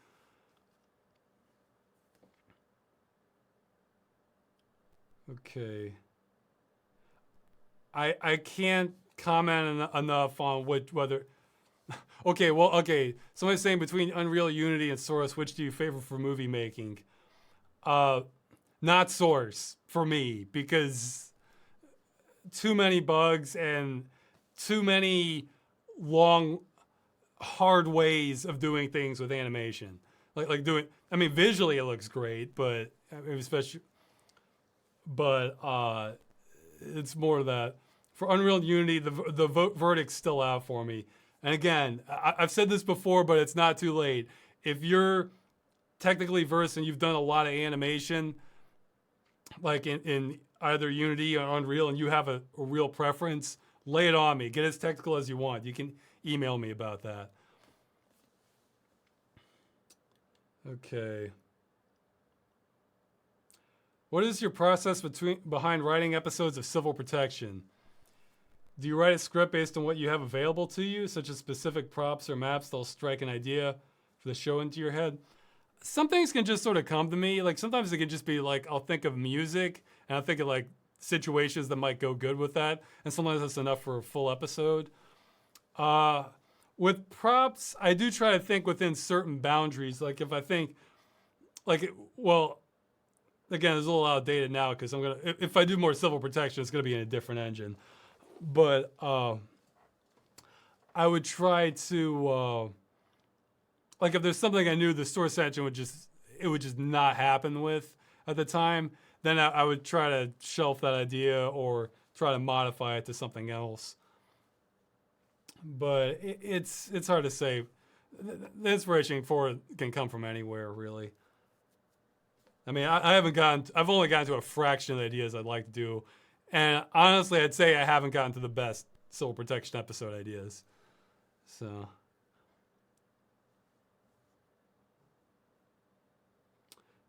Okay. I can't comment enough on whether. Okay, well, okay. Somebody's saying between Unreal, Unity, and Source, which do you favor for movie making? Uh, Not Source for me, because too many bugs and too many long, hard ways of doing things with animation. Like doing. I mean, visually it looks great, but I mean, especially, but it's more that for Unreal Unity, the verdict's still out for me. And again, I've said this before, but it's not too late. If you're technically versed and you've done a lot of animation, like in either Unity or Unreal, and you have a real preference, lay it on me. Get as technical as you want. You can email me about that. Okay. What is your process behind writing episodes of Civil Protection? Do you write a script based on what you have available to you, such as specific props or maps that'll strike an idea for the show into your head? Some things can just sort of come to me. Like sometimes it can just be like I'll think of music and I'll think of like situations that might go good with that, and sometimes that's enough for a full episode. Uh, with props, I do try to think within certain boundaries. Like if I think, well, again, it's a little outdated now because if I do more Civil Protection, it's gonna be in a different engine. But I would try to like if there's something I knew the source engine would just not happen with at the time, then I would try to shelf that idea or try to modify it to something else. But it's hard to say. The inspiration for it can come from anywhere, really. I mean, I've only gotten to a fraction of the ideas I'd like to do, and honestly, I'd say I haven't gotten to the best Civil Protection episode ideas. So,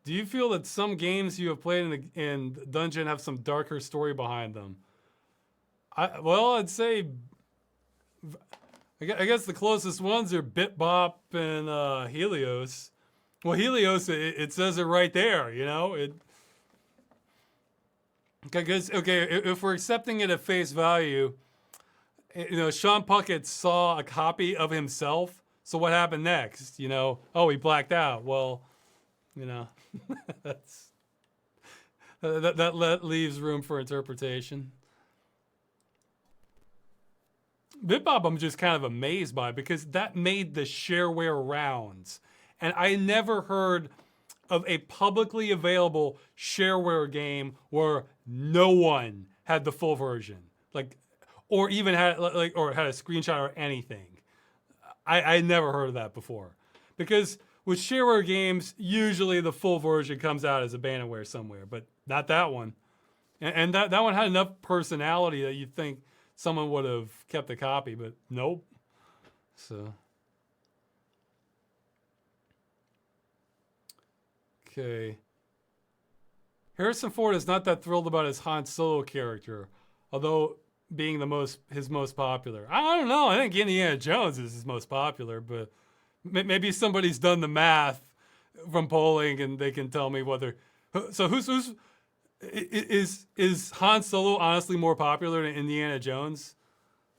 do you feel that some games you have played in Dungeon have some darker story behind them? I'd say, I guess the closest ones are Bit Bop and Helios. Well, Helios, it says it right there, you know? Because, okay, if we're accepting it at face value, you know, Sean Puckett saw a copy of himself, so what happened next? You know, oh, he blacked out. Well, you know, that's, that leaves room for interpretation. BitBob, I'm just kind of amazed by because that made the shareware rounds. And I never heard of a publicly available shareware game where no one had the full version, like, or even had or had a screenshot or anything. I never heard of that before, because with shareware games, usually the full version comes out as abandonware somewhere, but not that one. And that one had enough personality that you'd think someone would have kept a copy, but nope. So. Okay. Harrison Ford is not that thrilled about his Han Solo character, although being his most popular. I don't know. I think Indiana Jones is his most popular, but maybe somebody's done the math from polling and they can tell me whether. So is Han Solo honestly more popular than Indiana Jones?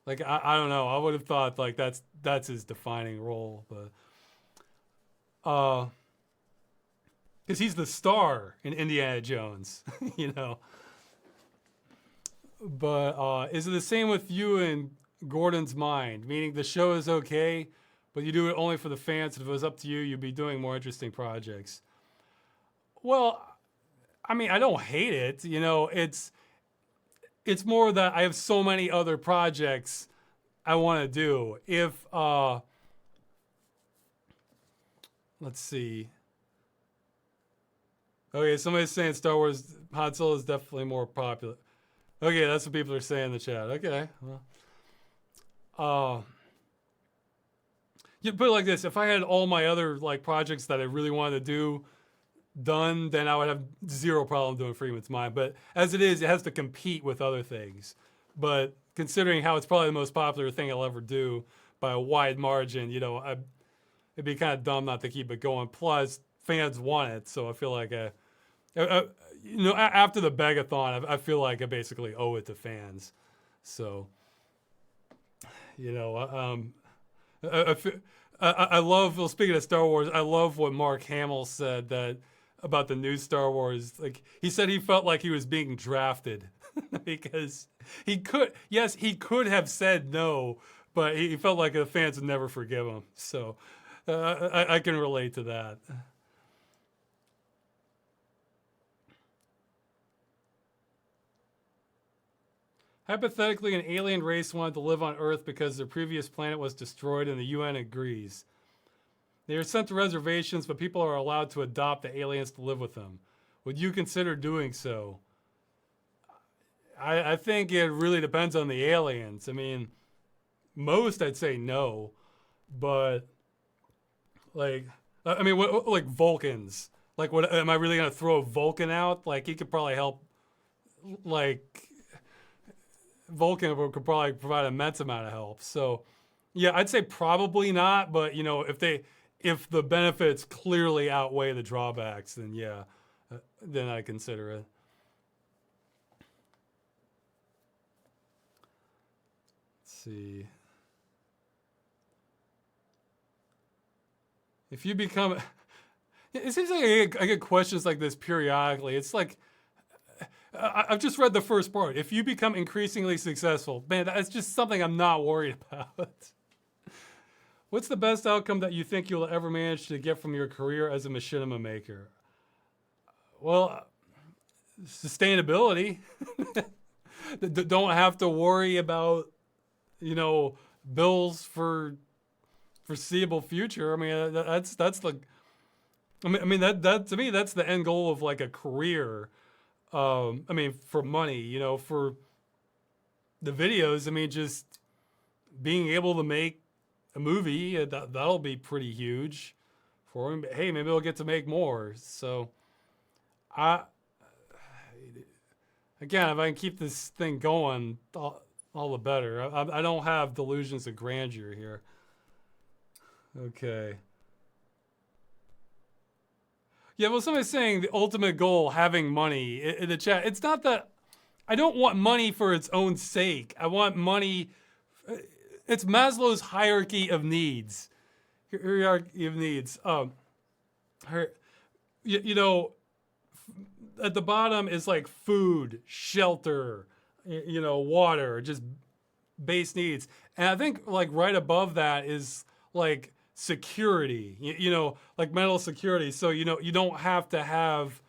Like I don't know. I would have thought like that's his defining role, but because he's the star in Indiana Jones, you know. But is it the same with you and Gordon's Mind? Meaning the show is okay, but you do it only for the fans. If it was up to you, you'd be doing more interesting projects. Well, I mean, I don't hate it. You know, it's more that I have so many other projects I want to do. If let's see. Okay, somebody's saying Star Wars Han Solo is definitely more popular. Okay, that's what people are saying in the chat. Okay, well, you put it like this: if I had all my other like projects that I really wanted to do done, then I would have zero problem doing Freeman's Mind. But as it is, it has to compete with other things. But considering how it's probably the most popular thing I'll ever do by a wide margin, you know, it'd be kind of dumb not to keep it going. Plus, fans want it, so I feel like you know, after the Begathon, I feel like I basically owe it to fans. So, you know, I love. Well, speaking of Star Wars, I love what Mark Hamill said that about the new Star Wars. Like he said, he felt like he was being drafted because he could have said no, but he felt like the fans would never forgive him. So I can relate to that. Hypothetically, an alien race wanted to live on Earth because their previous planet was destroyed and the UN agrees. They are sent to reservations, but people are allowed to adopt the aliens to live with them. Would you consider doing so? I think it really depends on the aliens. I mean, most I'd say no, but like, I mean, like Vulcans. Like, what am I really gonna throw a Vulcan out? Like, he could probably help. Like, Vulcan could probably provide an immense amount of help. So, yeah, I'd say probably not. But you know, if the benefits clearly outweigh the drawbacks, then yeah, then I consider it. Let's see. If you become, it seems like I get questions like this periodically. It's like, I've just read the first part. If you become increasingly successful, man, that's just something I'm not worried about. What's the best outcome that you think you'll ever manage to get from your career as a machinima maker? Well, sustainability. Don't have to worry about, you know, bills for foreseeable future. I mean, that's the. I mean that to me that's the end goal of like a career. I mean, for money, you know, for the videos. I mean, just being able to make a movie that'll be pretty huge for him. Hey, maybe I'll get to make more. So, I again, if I can keep this thing going, all the better. I don't have delusions of grandeur here. Okay. Yeah, well, somebody's saying the ultimate goal, having money in the chat. It's not that I don't want money for its own sake. I want money. It's Maslow's hierarchy of needs. Hierarchy of needs. You know, at the bottom is like food, shelter, you know, water, just base needs. And I think like right above that is like security, you know, like mental security. So, you know, you don't have to have,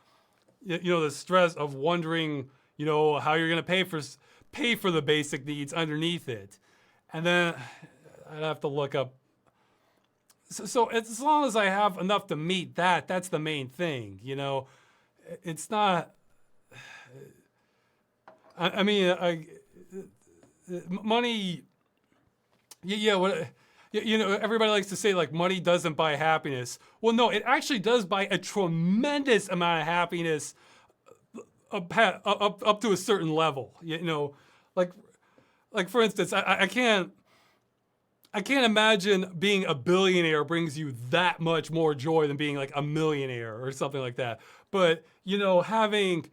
you know, the stress of wondering, you know, how you're going to pay for the basic needs underneath it. And then I'd have to look up. So as long as I have enough to meet that, that's the main thing, you know. It's not. I mean, money. Yeah. What? You know, everybody likes to say like money doesn't buy happiness. Well, no, it actually does buy a tremendous amount of happiness up to a certain level. You know, like for instance, I can't imagine being a billionaire brings you that much more joy than being like a millionaire or something like that. But, you know, having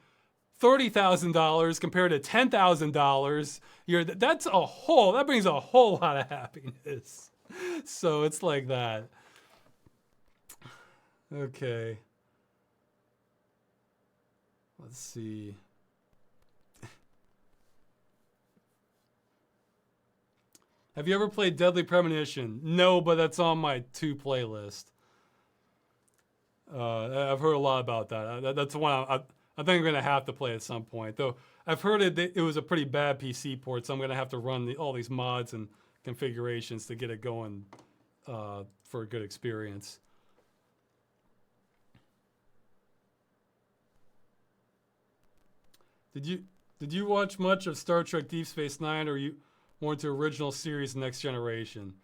$30,000 compared to $10,000, that brings a whole lot of happiness. So it's like that. Okay. Let's see. Have you ever played Deadly Premonition? No, but that's on my 2 playlist. I've heard a lot about that. That's one I think I'm going to have to play at some point. Though I've heard it was a pretty bad PC port, so I'm going to have to run all these mods and configurations to get it going for a good experience. Did you watch much of Star Trek Deep Space Nine, or you more into original series Next Generation?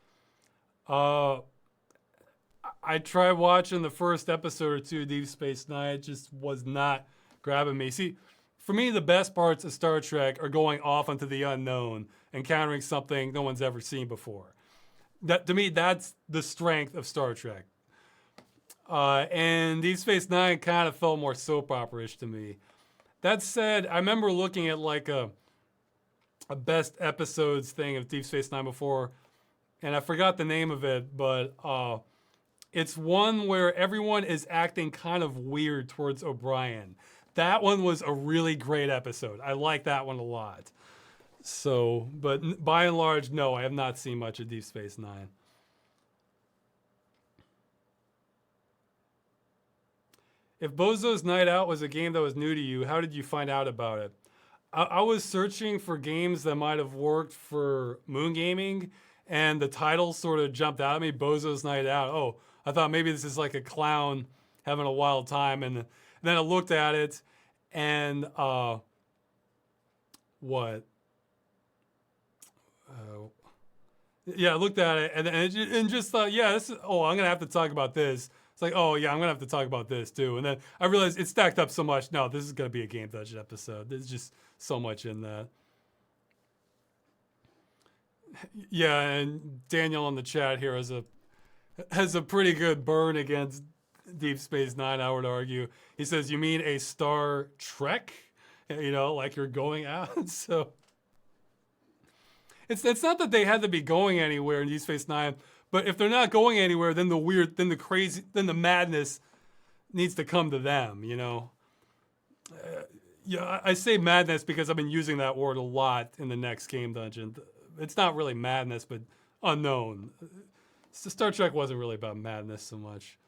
I tried watching the first episode or 2 of Deep Space Nine. It just was not grabbing me. See, for me, the best parts of Star Trek are going off into the unknown, encountering something no one's ever seen before. That to me, that's the strength of Star Trek. And Deep Space Nine kind of felt more soap opera-ish to me. That said, I remember looking at like a best episodes thing of Deep Space Nine before, and I forgot the name of it, but it's one where everyone is acting kind of weird towards O'Brien. That one was a really great episode. I like that one a lot. So, but by and large, no, I have not seen much of Deep Space Nine. If Bozo's Night Out was a game that was new to you, how did you find out about it? I was searching for games that might have worked for Moon Gaming, and the title sort of jumped out at me, Bozo's Night Out. Oh, I thought maybe this is like a clown having a wild time, and then I looked at it, and yeah, I looked at it, and just thought, yeah, I'm going to have to talk about this. It's like, oh, yeah, I'm going to have to talk about this, too. And then I realized it stacked up so much. No, this is going to be a Game Dungeon episode. There's just so much in that. Yeah, and Daniel in the chat here has a pretty good burn against Deep Space Nine, I would argue. He says, you mean a Star Trek? You know, like you're going out? So it's not that they had to be going anywhere in Deep Space Nine, but if they're not going anywhere, then the madness needs to come to them, you know? Yeah, I say madness because I've been using that word a lot in the next Game Dungeon. It's not really madness, but unknown. So Star Trek wasn't really about madness so much.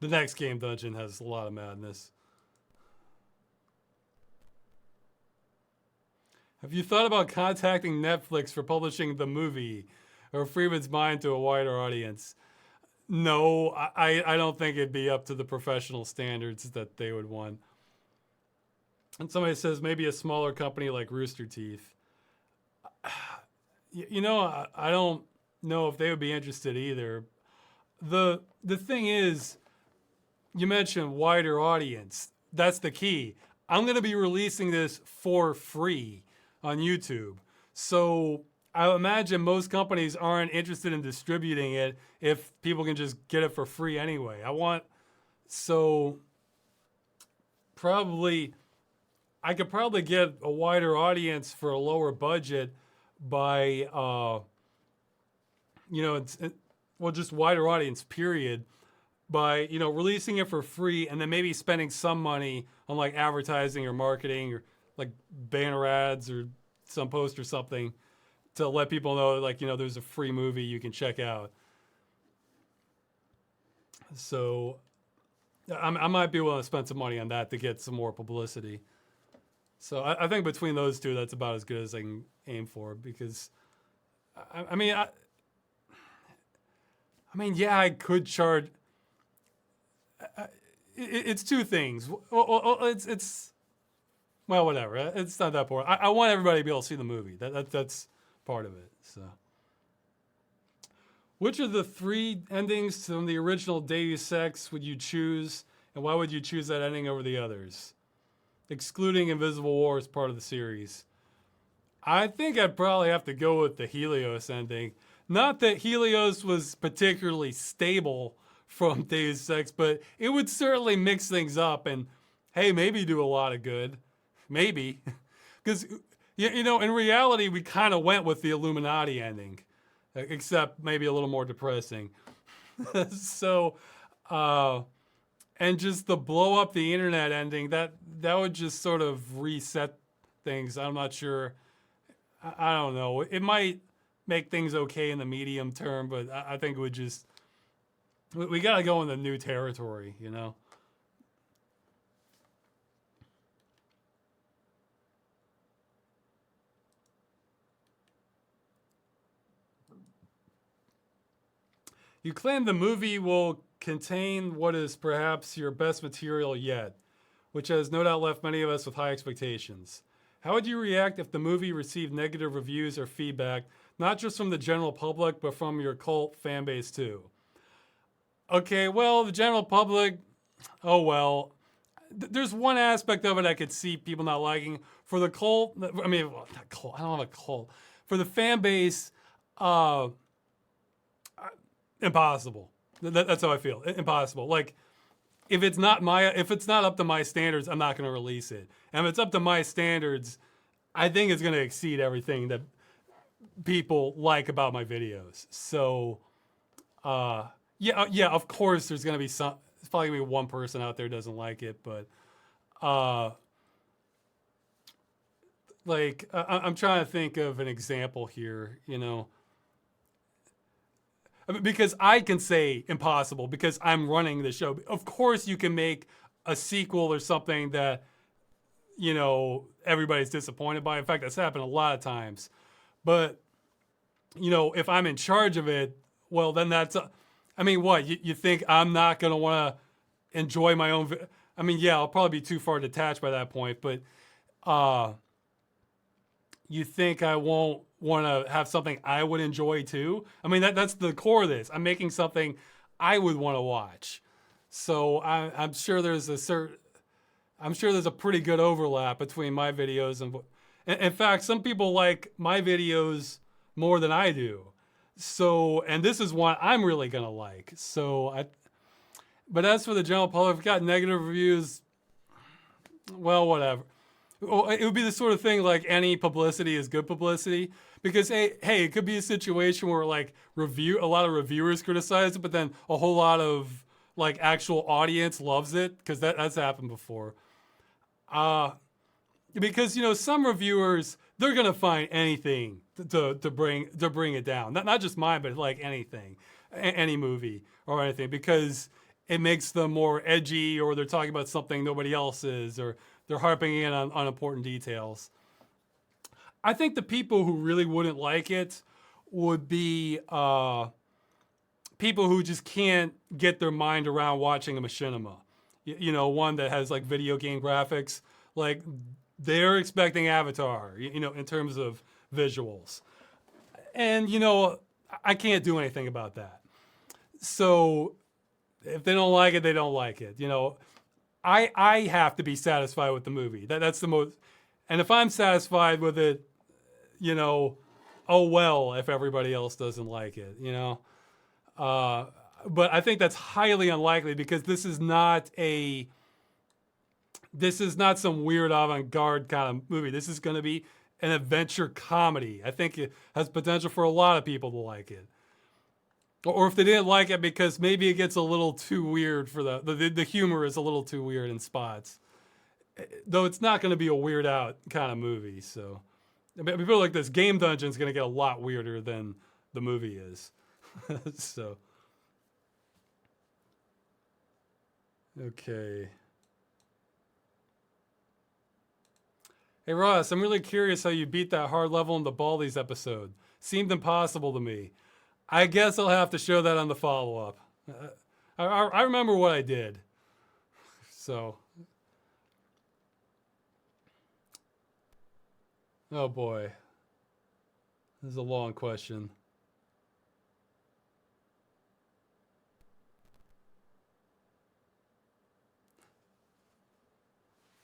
The next game, Dungeon, has a lot of madness. Have you thought about contacting Netflix for publishing the movie or Freeman's Mind to a wider audience? No, I don't think it'd be up to the professional standards that they would want. And somebody says maybe a smaller company like Rooster Teeth. You know, I don't know if they would be interested either. The thing is, you mentioned wider audience. That's the key. I'm going to be releasing this for free on YouTube. So I imagine most companies aren't interested in distributing it if people can just get it for free anyway. So probably, I could probably get a wider audience for a lower budget by, just wider audience, period, by, releasing it for free and then maybe spending some money on like advertising or marketing or like banner ads or some post or something to let people know, like, there's a free movie you can check out. So I might be willing to spend some money on that to get some more publicity. So I think between those two, that's about as good as I can aim for, because I mean, yeah, I could charge. It's two things. Well, it's well, whatever. It's not that important. I want everybody to be able to see the movie. That's part of it. So, which of the three endings from the original Deus Ex would you choose, and why would you choose that ending over the others, excluding Invisible War as part of the series? I think I'd probably have to go with the Helios ending. Not that Helios was particularly stable from Deus Ex, but it would certainly mix things up and, hey, maybe do a lot of good. Maybe. Because, in reality, we kind of went with the Illuminati ending, except maybe a little more depressing. So, and just the blow up the internet ending, that would just sort of reset things. I'm not sure. I don't know. It might make things okay in the medium term, but I think it would just, we got to go in the new territory, You claim the movie will contain what is perhaps your best material yet, which has no doubt left many of us with high expectations. How would you react if the movie received negative reviews or feedback, not just from the general public, but from your cult fan base too? Okay, well, the general public, oh well. There's one aspect of it I could see people not liking. For the cult, not cult, I don't have a cult. For the fan base, impossible. That's how I feel. Impossible. Like, if it's not up to my standards, I'm not going to release it. And if it's up to my standards, I think it's going to exceed everything that people like about my videos. So, yeah, of course, there's going to be some. There's probably going to be one person out there who doesn't like it, but, I'm trying to think of an example here, because I can say impossible because I'm running the show. Of course, you can make a sequel or something that, everybody's disappointed by. In fact, that's happened a lot of times. But, if I'm in charge of it, well, then that's, what? You think I'm not going to want to enjoy my own, yeah, I'll probably be too far detached by that point, but you think I won't want to have something I would enjoy too? That's the core of this. I'm making something I would want to watch. So I'm sure there's a pretty good overlap between my videos and, in fact, some people like my videos more than I do. So, and this is one I'm really gonna like. But as for the general public, if it got negative reviews, well, whatever. It would be the sort of thing like any publicity is good publicity, because hey, it could be a situation where like a lot of reviewers criticize it, but then a whole lot of like actual audience loves it, because that's happened before. Because some reviewers, they're gonna find anything to bring it down. Not just mine, but like anything, any movie or anything, because it makes them more edgy, or they're talking about something nobody else is, or they're harping in on important details. I think the people who really wouldn't like it would be people who just can't get their mind around watching a machinima. One that has like video game graphics. Like they're expecting Avatar, in terms of visuals. And, I can't do anything about that. So if they don't like it, they don't like it. I have to be satisfied with the movie. That's the most. And if I'm satisfied with it, oh well, if everybody else doesn't like it. But I think that's highly unlikely, because this is not some weird avant-garde kind of movie. This is going to be an adventure comedy. I think it has potential for a lot of people to like it. Or if they didn't like it because maybe it gets a little too weird for the humor is a little too weird in spots. Though it's not going to be a weird out kind of movie. So I feel like this Game Dungeon is going to get a lot weirder than the movie is. So, okay. Hey Ross, I'm really curious how you beat that hard level in the Baldies episode. Seemed impossible to me. I guess I'll have to show that on the follow-up. I remember what I did. So. Oh boy. This is a long question.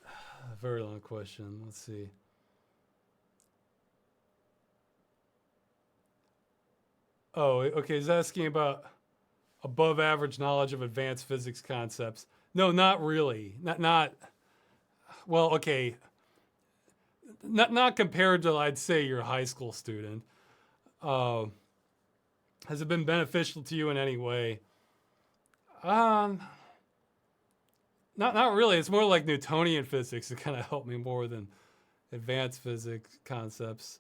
A very long question. Let's see. Oh, okay. He's asking about above average knowledge of advanced physics concepts. No, not really. Not. Well, okay. Not compared to, I'd say, your high school student. Has it been beneficial to you in any way? Not really. It's more like Newtonian physics that kind of helped me more than advanced physics concepts.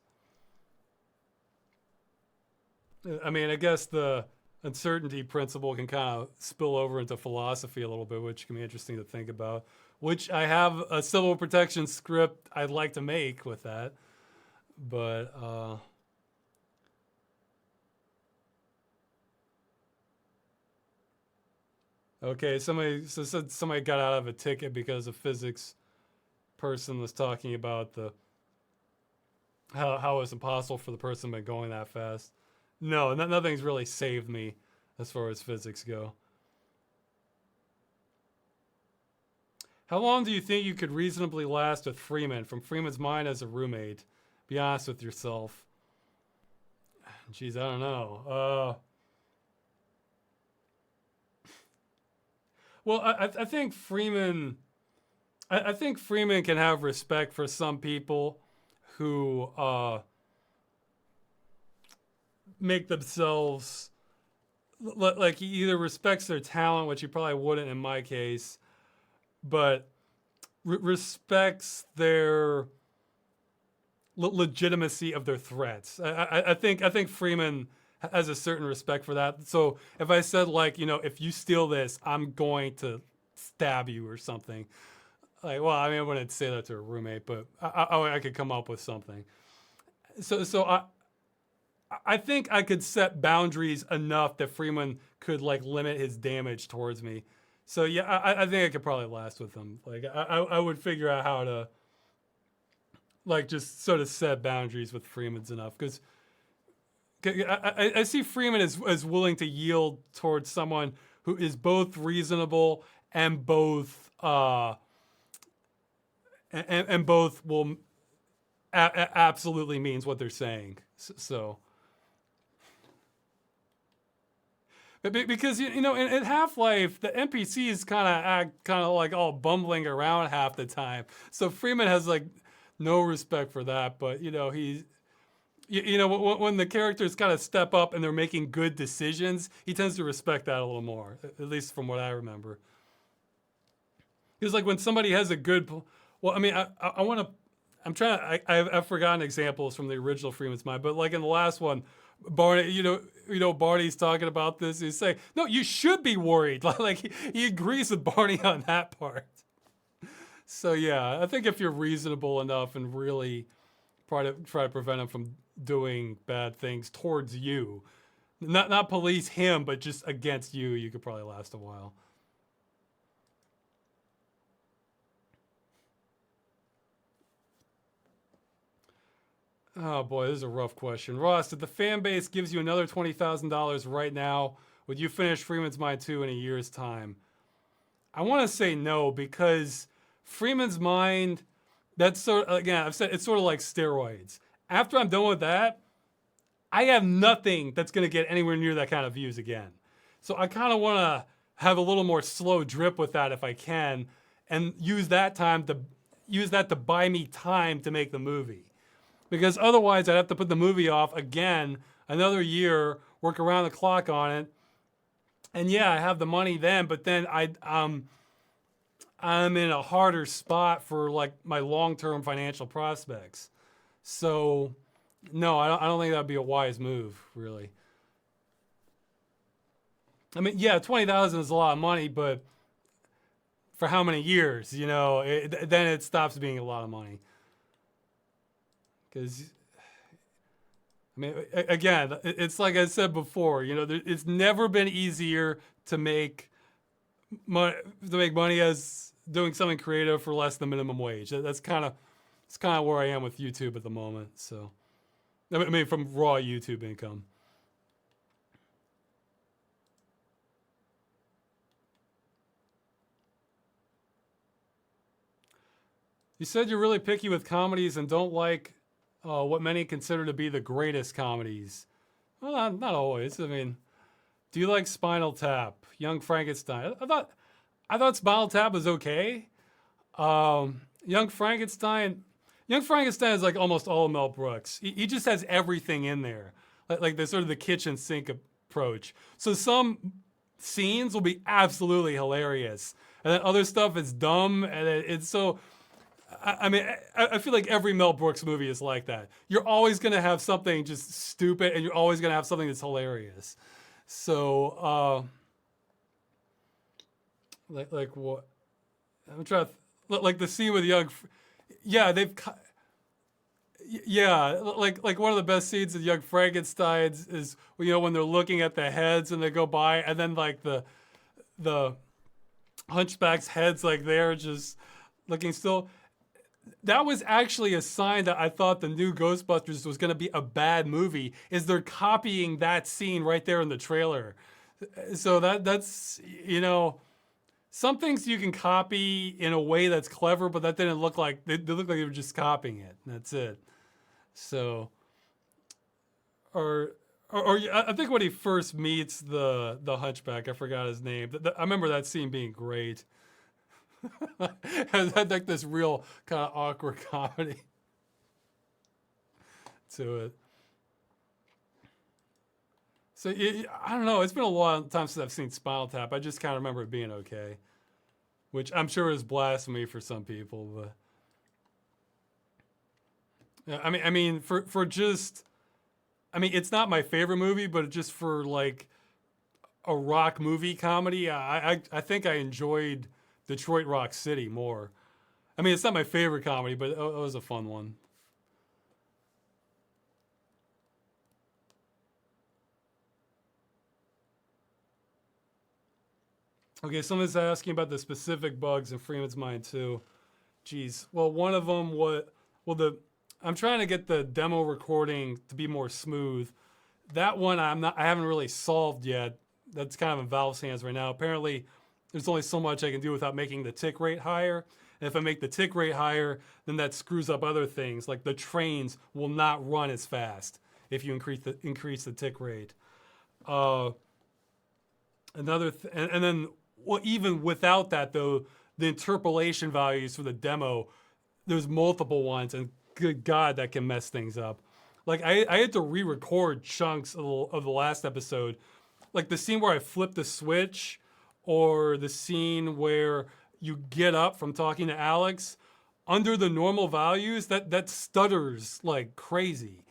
I mean, I guess the uncertainty principle can kind of spill over into philosophy a little bit, which can be interesting to think about. Which I have a civil protection script I'd like to make with that, but okay. Somebody said somebody got out of a ticket because a physics person was talking about how it's impossible for the person to be going that fast. No, nothing's really saved me as far as physics go. How long do you think you could reasonably last with Freeman, from Freeman's mind as a roommate? Be honest with yourself. Jeez, I don't know. Well, I think Freeman. I think Freeman can have respect for some people who make themselves like he either respects their talent, which he probably wouldn't in my case, but respects their legitimacy of their threats. I think Freeman has a certain respect for that. So if I said, like, if you steal this, I'm going to stab you or something. Like, well, I mean, I wouldn't say that to a roommate, but I could come up with something. So I think I could set boundaries enough that Freeman could like limit his damage towards me. So yeah, I think I could probably last with him. Like I would figure out how to like just sort of set boundaries with Freeman's enough, because I see Freeman as willing to yield towards someone who is both reasonable and both and both will absolutely means what they're saying. So. Because in Half-Life, the NPCs kind of like all bumbling around half the time. So Freeman has like no respect for that. But he's when the characters kind of step up and they're making good decisions, he tends to respect that a little more. At least from what I remember. Because like when somebody has a good, well, I mean, I want to. I'm trying. I've forgotten examples from the original Freeman's Mind, but like in the last one, Barney, Barney's talking about this. He's saying, "No, you should be worried." Like he agrees with Barney on that part. So yeah, I think if you're reasonable enough and really try to prevent him from doing bad things towards you, not police him, but just against you, you could probably last a while. Oh boy, this is a rough question. Ross, if the fan base gives you another $20,000 right now, would you finish Freeman's Mind 2 in a year's time? I want to say no because Freeman's Mind, that's sort of, again, I've said it's sort of like steroids. After I'm done with that, I have nothing that's going to get anywhere near that kind of views again. So I kind of want to have a little more slow drip with that if I can, and use that to buy me time to make the movie. Because otherwise, I'd have to put the movie off again another year, work around the clock on it, and yeah, I have the money then. But then I'm in a harder spot for like my long-term financial prospects. So no, I don't think that'd be a wise move, really. I mean, yeah, 20,000 is a lot of money, but for how many years? Then it stops being a lot of money. Because, I mean, again, it's like I said before. It's never been easier to make money as doing something creative for less than minimum wage. That's kind of where I am with YouTube at the moment. So, I mean, from raw YouTube income. You said you're really picky with comedies and don't like what many consider to be the greatest comedies. Well, not always. I mean, do you like Spinal Tap, Young Frankenstein? I thought Spinal Tap was okay. Young Frankenstein. Young Frankenstein is like almost all Mel Brooks. He just has everything in there, like the sort of the kitchen sink approach. So some scenes will be absolutely hilarious, and then other stuff is dumb, and it's so. I mean, I feel like every Mel Brooks movie is like that. You're always going to have something just stupid, and you're always going to have something that's hilarious. So, like what? I'm trying to, like the scene with Young, yeah, yeah, like one of the best scenes of Young Frankenstein's is when they're looking at the heads and they go by, and then like the Hunchback's head's like they're just looking still. That was actually a sign that I thought the new Ghostbusters was going to be a bad movie. Is they're copying that scene right there in the trailer. So that's some things you can copy in a way that's clever, but that didn't look like they looked like they were just copying it. That's it. So, or I think when he first meets the Hunchback, I forgot his name. I remember that scene being great. Had like this real kind of awkward comedy to it. So I don't know. It's been a long time since I've seen Spinal Tap. I just kind of remember it being okay, which I'm sure is blasphemy for some people. But yeah, I mean, for just, I mean, it's not my favorite movie, but just for like a rock movie comedy, I think I enjoyed Detroit Rock City more. I mean, it's not my favorite comedy, but it was a fun one. Okay, someone's asking about the specific bugs in Freeman's Mind too. Geez, well, one of them I'm trying to get the demo recording to be more smooth. That one I haven't really solved yet. That's kind of in Valve's hands right now. Apparently, there's only so much I can do without making the tick rate higher. And if I make the tick rate higher, then that screws up other things. Like the trains will not run as fast if you increase the tick rate. And then well, even without that though, the interpolation values for the demo, there's multiple ones, and good God, that can mess things up. Like I had to re-record chunks of the last episode, like the scene where I flipped the switch or the scene where you get up from talking to Alex, under the normal values, that stutters like crazy.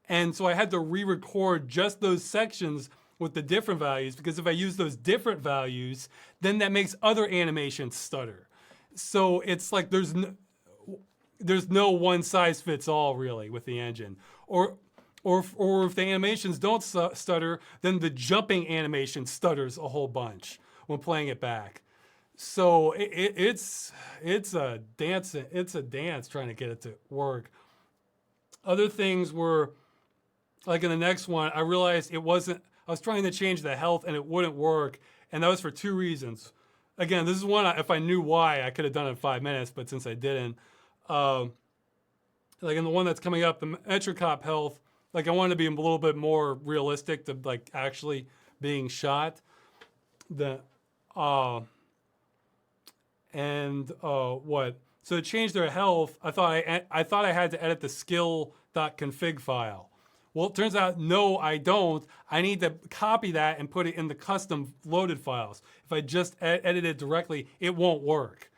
And so I had to re-record just those sections with the different values, because if I use those different values, then that makes other animations stutter. So it's like there's no one size fits all really with the engine. Or if the animations don't stutter, then the jumping animation stutters a whole bunch when playing it back. So it's a dance. It's a dance trying to get it to work. Other things were, like in the next one, I realized it wasn't. I was trying to change the health and it wouldn't work, and that was for two reasons. Again, this is one. If I knew why, I could have done it in 5 minutes, but since I didn't, like in the one that's coming up, the Metrocop health, like I wanted to be a little bit more realistic to like actually being shot. The what? So to change their health, I thought I had to edit the skill.config file. Well, it turns out, no, I don't. I need to copy that and put it in the custom loaded files. If I just edit it directly, it won't work.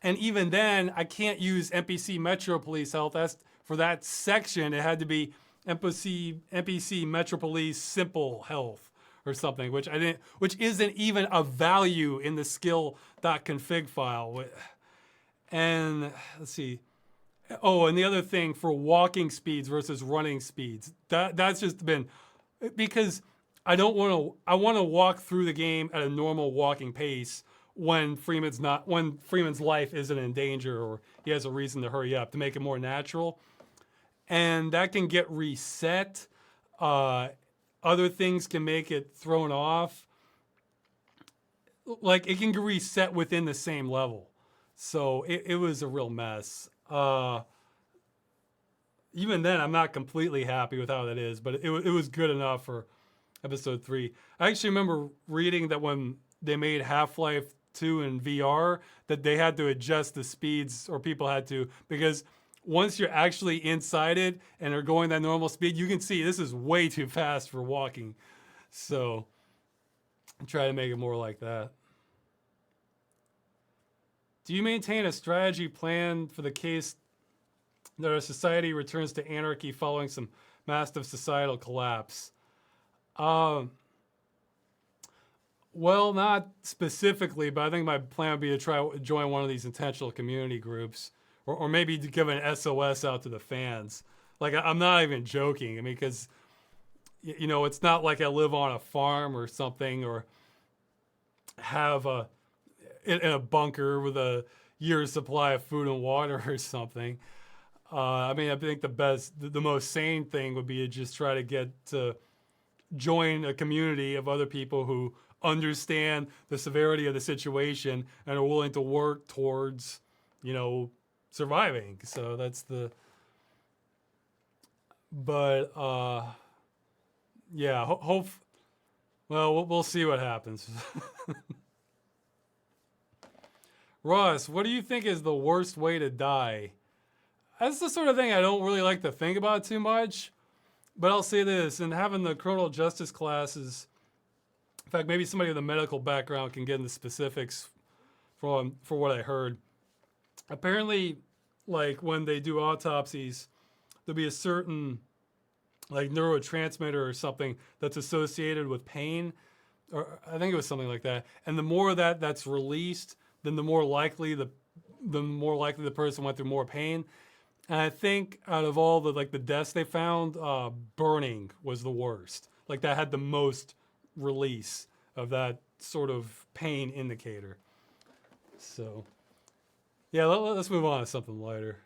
And even then, I can't use NPC Metro Police Health. That's for that section. It had to be NPC Metro Police Simple Health or something, which isn't even a value in the skill.config file. And let's see. Oh, and the other thing for walking speeds versus running speeds, that's just been, because I want to walk through the game at a normal walking pace when Freeman's life isn't in danger or he has a reason to hurry up, to make it more natural. And that can get reset. Other things can make it thrown off. Like it can get reset within the same level. So it was a real mess. Even then, I'm not completely happy with how that is, but it was good enough for episode 3. I actually remember reading that when they made Half-Life 2 in VR, that they had to adjust the speeds, or people had to, because once you're actually inside it and are going that normal speed, you can see this is way too fast for walking. So try to make it more like that. Do you maintain a strategy plan for the case that our society returns to anarchy following some massive societal collapse? Well, not specifically, but I think my plan would be to try to join one of these intentional community groups, or maybe to give an SOS out to the fans. Like, I'm not even joking. I mean, because, you know, it's not like I live on a farm or something, or have in a bunker with a year's supply of food and water or something. I mean, I think the most sane thing would be to just try to get to join a community of other people who understand the severity of the situation and are willing to work towards, you know, surviving. So that's the, but yeah, well, we'll see what happens. Ross, what do you think is the worst way to die? That's the sort of thing I don't really like to think about too much. But I'll say this, in having the criminal justice classes, in fact, maybe somebody with a medical background can get into specifics for what I heard. Apparently, like when they do autopsies, there'll be a certain like neurotransmitter or something that's associated with pain, or I think it was something like that. And the more that's released, then the more likely the person went through more pain. And I think out of all the deaths they found, burning was the worst. Like that had the most release of that sort of pain indicator. So, yeah, let's move on to something lighter.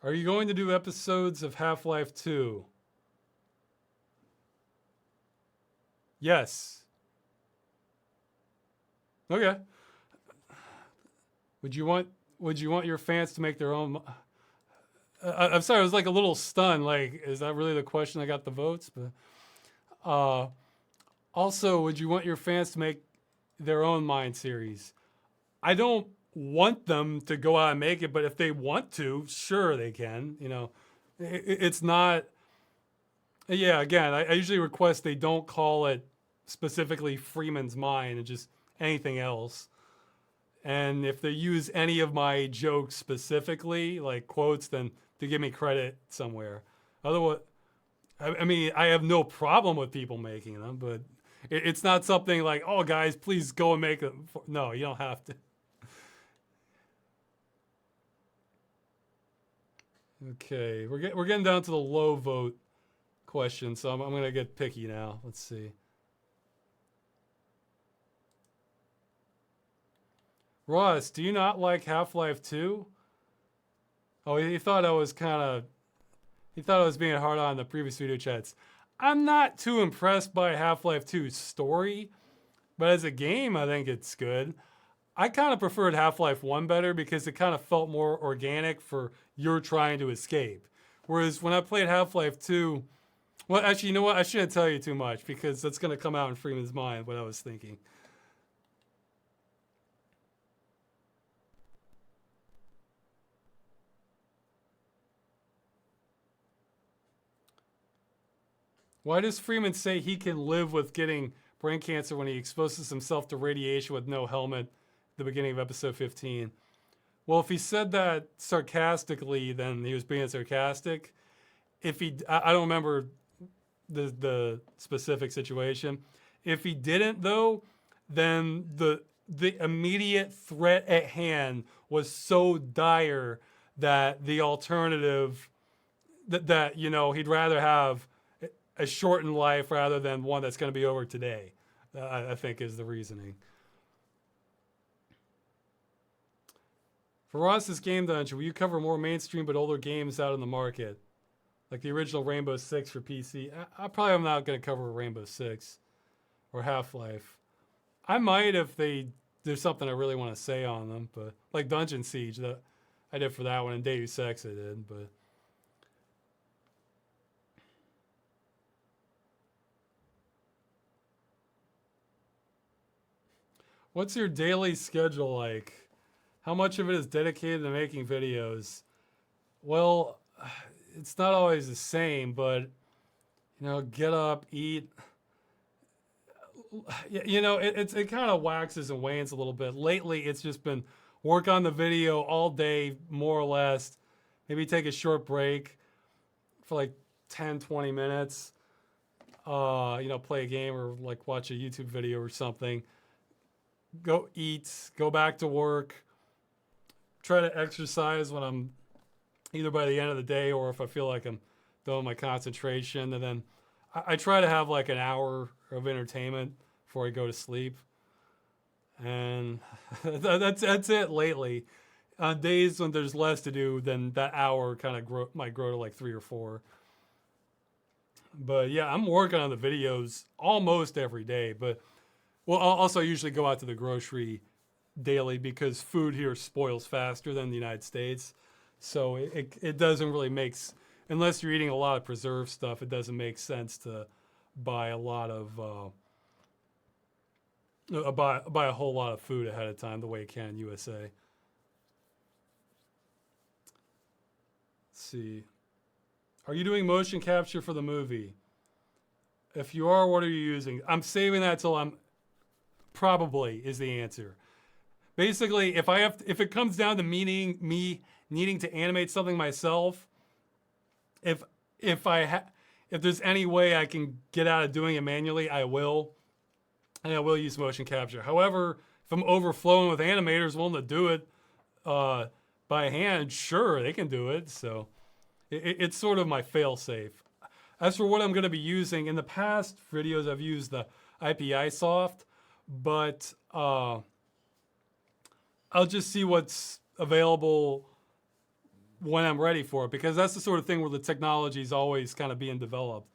Are you going to do episodes of Half-Life 2? Yes. Okay. Would you want your fans to make their own? I'm sorry, I was like a little stunned. Like, is that really the question that got the votes? But also, would you want your fans to make their own Mind series? I don't want them to go out and make it, but if they want to, sure they can. You know, it's not. Yeah, again, I usually request they don't call it specifically Freeman's Mind and just anything else. And if they use any of my jokes specifically, like quotes, then to give me credit somewhere. Otherwise, I mean, I have no problem with people making them, but it's not something like, oh, guys, please go and make them. No, you don't have to. Okay, we're getting down to the low vote question, so I'm going to get picky now. Let's see. Ross, do you not like Half-Life 2? Oh, he thought I was he thought I was being hard on the previous video chats. I'm not too impressed by Half-Life 2's story, but as a game, I think it's good. I kind of preferred Half-Life 1 better because it kind of felt more organic for you're trying to escape. Whereas when I played Half-Life 2, well, actually, you know what? I shouldn't tell you too much because that's going to come out in Freeman's mind what I was thinking. Why does Freeman say he can live with getting brain cancer when he exposes himself to radiation with no helmet at the beginning of episode 15? Well, if he said that sarcastically, then he was being sarcastic. If he, I don't remember the specific situation. If he didn't, though, then the immediate threat at hand was so dire that the alternative that you know he'd rather have a shortened life rather than one that's going to be over today. I think is the reasoning. For Ross's Game Dungeon, will you cover more mainstream but older games out in the market? Like the original Rainbow Six for PC? I probably am not going to cover Rainbow Six or Half-Life. I might if there's something I really want to say on them, but like Dungeon Siege, that I did for that one, and Deus Ex I did, but... What's your daily schedule like? How much of it is dedicated to making videos? Well, it's not always the same, but you know, get up, eat. You know, it kind of waxes and wanes a little bit. Lately, it's just been work on the video all day, more or less. Maybe take a short break for like 10, 20 minutes. You know, play a game or like watch a YouTube video or something. Go eat, go back to work, try to exercise when I'm either by the end of the day or if I feel like I'm done with my concentration. And then I try to have like an hour of entertainment before I go to sleep. And that's it lately. On days when there's less to do, then that hour kind of might grow to like 3 or 4. But yeah, I'm working on the videos almost every day, but well, I'll also usually go out to the grocery daily because food here spoils faster than the United States. So it doesn't really unless you're eating a lot of preserved stuff, it doesn't make sense to buy a lot of, buy a whole lot of food ahead of time the way you can in USA. Let's see. Are you doing motion capture for the movie? If you are, what are you using? I'm saving that till probably is the answer. Basically, if it comes down to me needing to animate something myself, if there's any way I can get out of doing it manually, I will. And I will use motion capture. However, if I'm overflowing with animators willing to do it by hand, sure, they can do it. So it's sort of my fail-safe. As for what I'm going to be using, in the past videos I've used the IPI soft, but I'll just see what's available when I'm ready for it, because that's the sort of thing where the technology is always kind of being developed.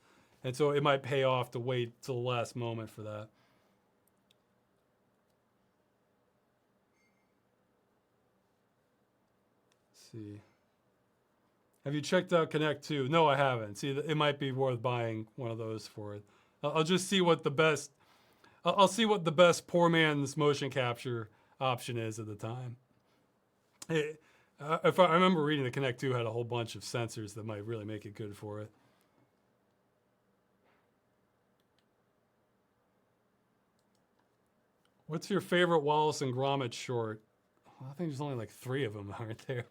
And so it might pay off to wait till the last moment for that. Let's see. Have you checked out Connect 2? No, I haven't. See, it might be worth buying one of those for it. I'll just see what I'll see what the best poor man's motion capture option is at the time. If I remember reading, the Connect 2 had a whole bunch of sensors that might really make it good for it. What's your favorite Wallace and Gromit short? I think there's only like 3 of them, aren't there?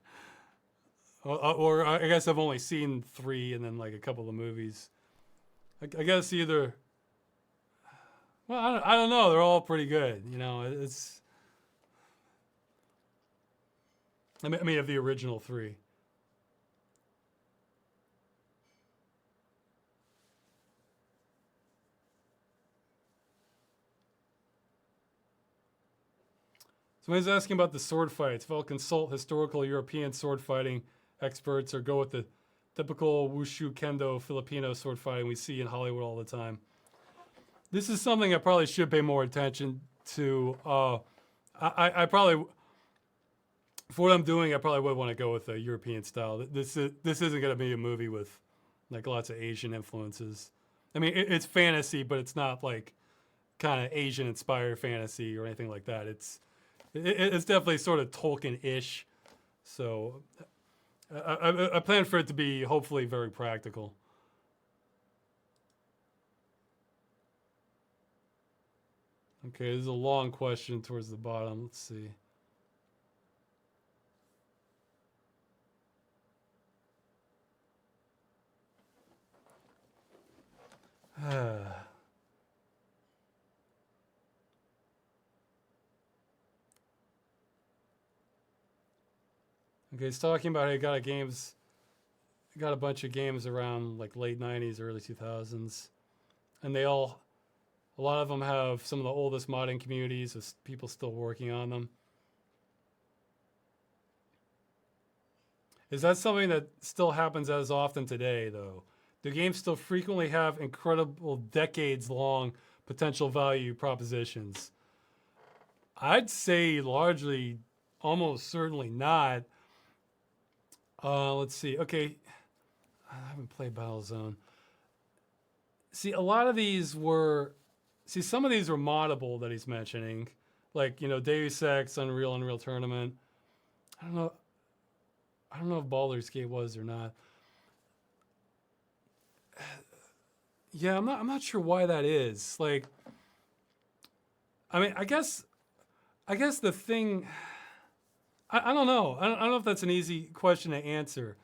Or I guess I've only seen 3 and then like a couple of movies. I guess either. Well, I don't know. They're all pretty good. You know, it's. I mean, of the original 3. Somebody's asking about the sword fights. If I'll consult historical European sword fighting experts or go with the typical wushu kendo Filipino sword fighting we see in Hollywood all the time. This is something I probably should pay more attention to. I probably, for what I'm doing, I probably would want to go with a European style. This isn't going to be a movie with like lots of Asian influences. I mean, it's fantasy, but it's not like kind of Asian inspired fantasy or anything like that. It's definitely sort of Tolkien-ish. So I plan for it to be hopefully very practical. Okay, there's a long question towards the bottom. Let's see. Okay, he's talking about how he got a bunch of games around like late 90s, early 2000s. And a lot of them have some of the oldest modding communities with people still working on them. Is that something that still happens as often today, though? Do games still frequently have incredible decades-long potential value propositions? I'd say largely, almost certainly not. Let's see. Okay, I haven't played Battlezone. See, a lot of these were. See, some of these were moddable that he's mentioning, like Deus Ex, Unreal Tournament. I don't know. I don't know if Baldur's Gate was or not. Yeah, I'm not sure why that is. Like, I mean, I guess the thing. I don't know. I don't know if that's an easy question to answer.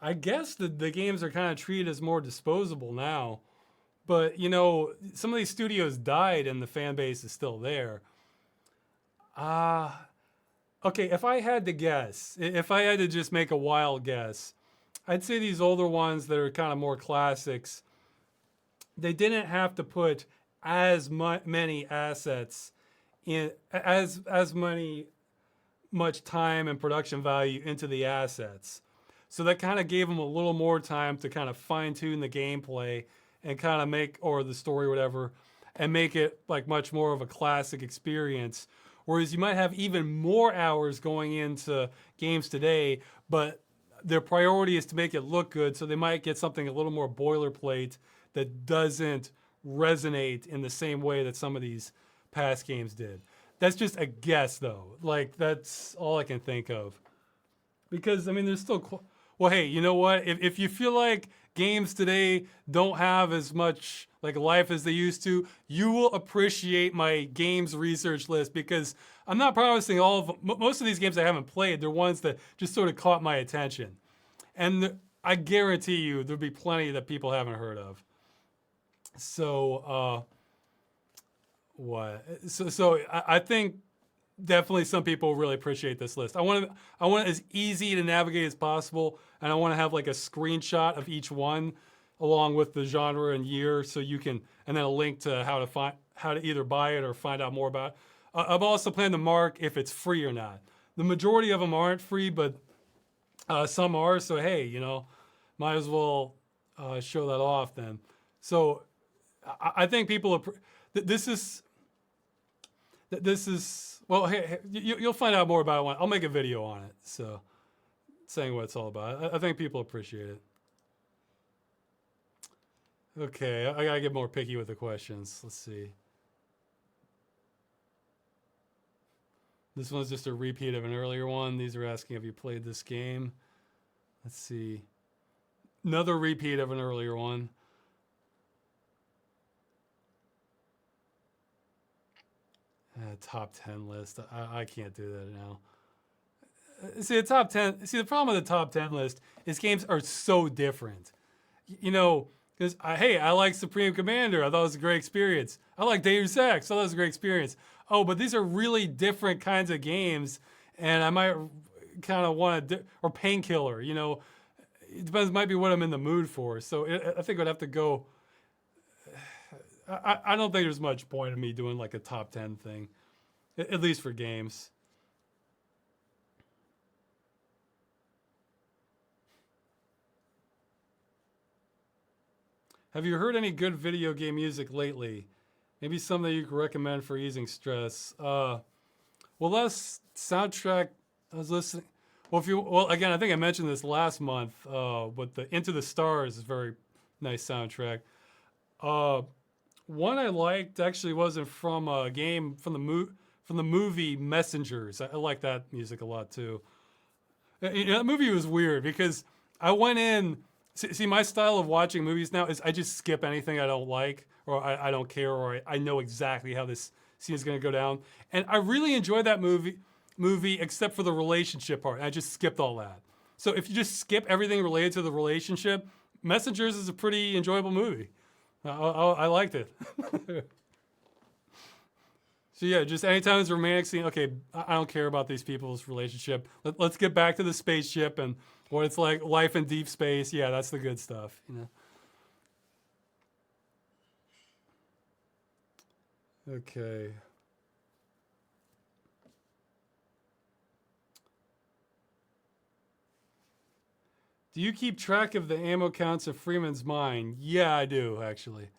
I guess the games are kind of treated as more disposable now. But, some of these studios died and the fan base is still there. Okay, if I had to guess, if I had to just make a wild guess, I'd say these older ones that are kind of more classics, they didn't have to put as many assets in, much time and production value into the assets. So that kind of gave them a little more time to kind of fine tune the gameplay and kind of or the story, whatever, and make it like much more of a classic experience. Whereas you might have even more hours going into games today, but their priority is to make it look good, so they might get something a little more boilerplate that doesn't resonate in the same way that some of these past games did. That's just a guess, though. Like, that's all I can think of. Because, I mean, there's still... Well, hey, you know what? If you feel like games today don't have as much like life as they used to, you will appreciate my games research list, because I'm not promising all of them. Most of these games I haven't played, they're ones that just sort of caught my attention. And I guarantee you there'll be plenty that people haven't heard of. So, what? So I think definitely some people really appreciate this list. I want it as easy to navigate as possible, and I want to have like a screenshot of each one along with the genre and year, so you can, and then a link to how to either buy it or find out more about it. I'm also planning to mark if it's free or not. The majority of them aren't free, but some are. So hey, might as well show that off then. So I think people this is well, hey, you'll find out more about it. I'll make a video on it, so saying what it's all about. I think people appreciate it. Okay, I gotta get more picky with the questions. Let's see. This one's just a repeat of an earlier one. These are asking, have you played this game? Let's see. Another repeat of an earlier one. Top 10 list. I can't do that now. See, the top 10. See, the problem with the top 10 list is games are so different. You know, because hey, I like Supreme Commander. I thought it was a great experience. I like Deus Ex. I thought it was a great experience. Oh, but these are really different kinds of games, and I might kind of want to, or Painkiller. You know, it depends. Might be what I'm in the mood for. So I think I'd have to go. I don't think there's much point in me doing like a top 10 thing, at least for games. Have you heard any good video game music lately? Maybe something you could recommend for easing stress. Well, last soundtrack I was listening. Well, again, I think I mentioned this last month. But the Into the Stars is a very nice soundtrack. Uh, One I liked actually wasn't from a game from the movie Messengers. I like that music a lot too. You know, that movie was weird because I went in. See, my style of watching movies now is I just skip anything I don't like or I don't care or I know exactly how this scene is going to go down. And I really enjoyed that movie except for the relationship part. I just skipped all that. So if you just skip everything related to the relationship, Messengers is a pretty enjoyable movie. I liked it. So yeah, just anytime it's a romantic scene, okay, I don't care about these people's relationship. Let's get back to the spaceship and what it's like, life in deep space. Yeah, that's the good stuff, you know. Okay. Do you keep track of the ammo counts of Freeman's Mine? Yeah, I do, actually.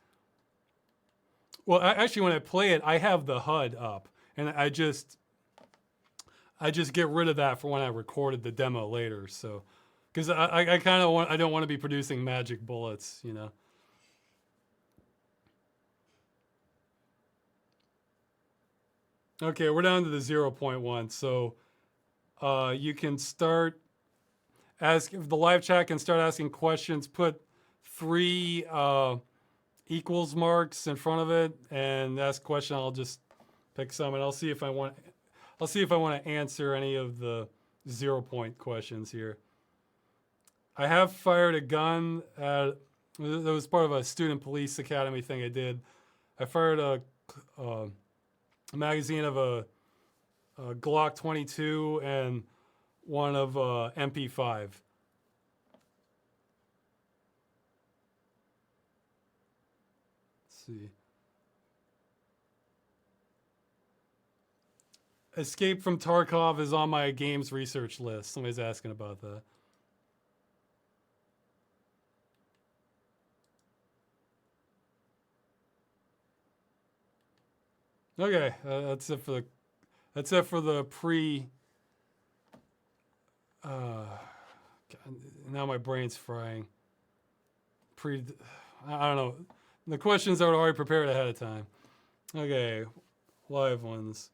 Well, actually, when I play it, I have the HUD up, and I just get rid of that for when I recorded the demo later. So, because I kind of want, I don't want to be producing magic bullets, you know. Okay, we're down to the 0.1. So, you can start ask if the live chat can start asking questions. Put 3 equals marks in front of it and ask a question. I'll just pick some and I'll see if I want. I'll see if I want to answer any of the 0 point questions here. I have fired a gun at. That was part of a student police academy thing I did. I fired a magazine of a Glock 22 and one of MP5. Let's see. Escape from Tarkov is on my games research list. Somebody's asking about that. Okay, that's it for the pre. God, now my brain's frying. Pre, I don't know. The questions are already prepared ahead of time. Okay, live ones.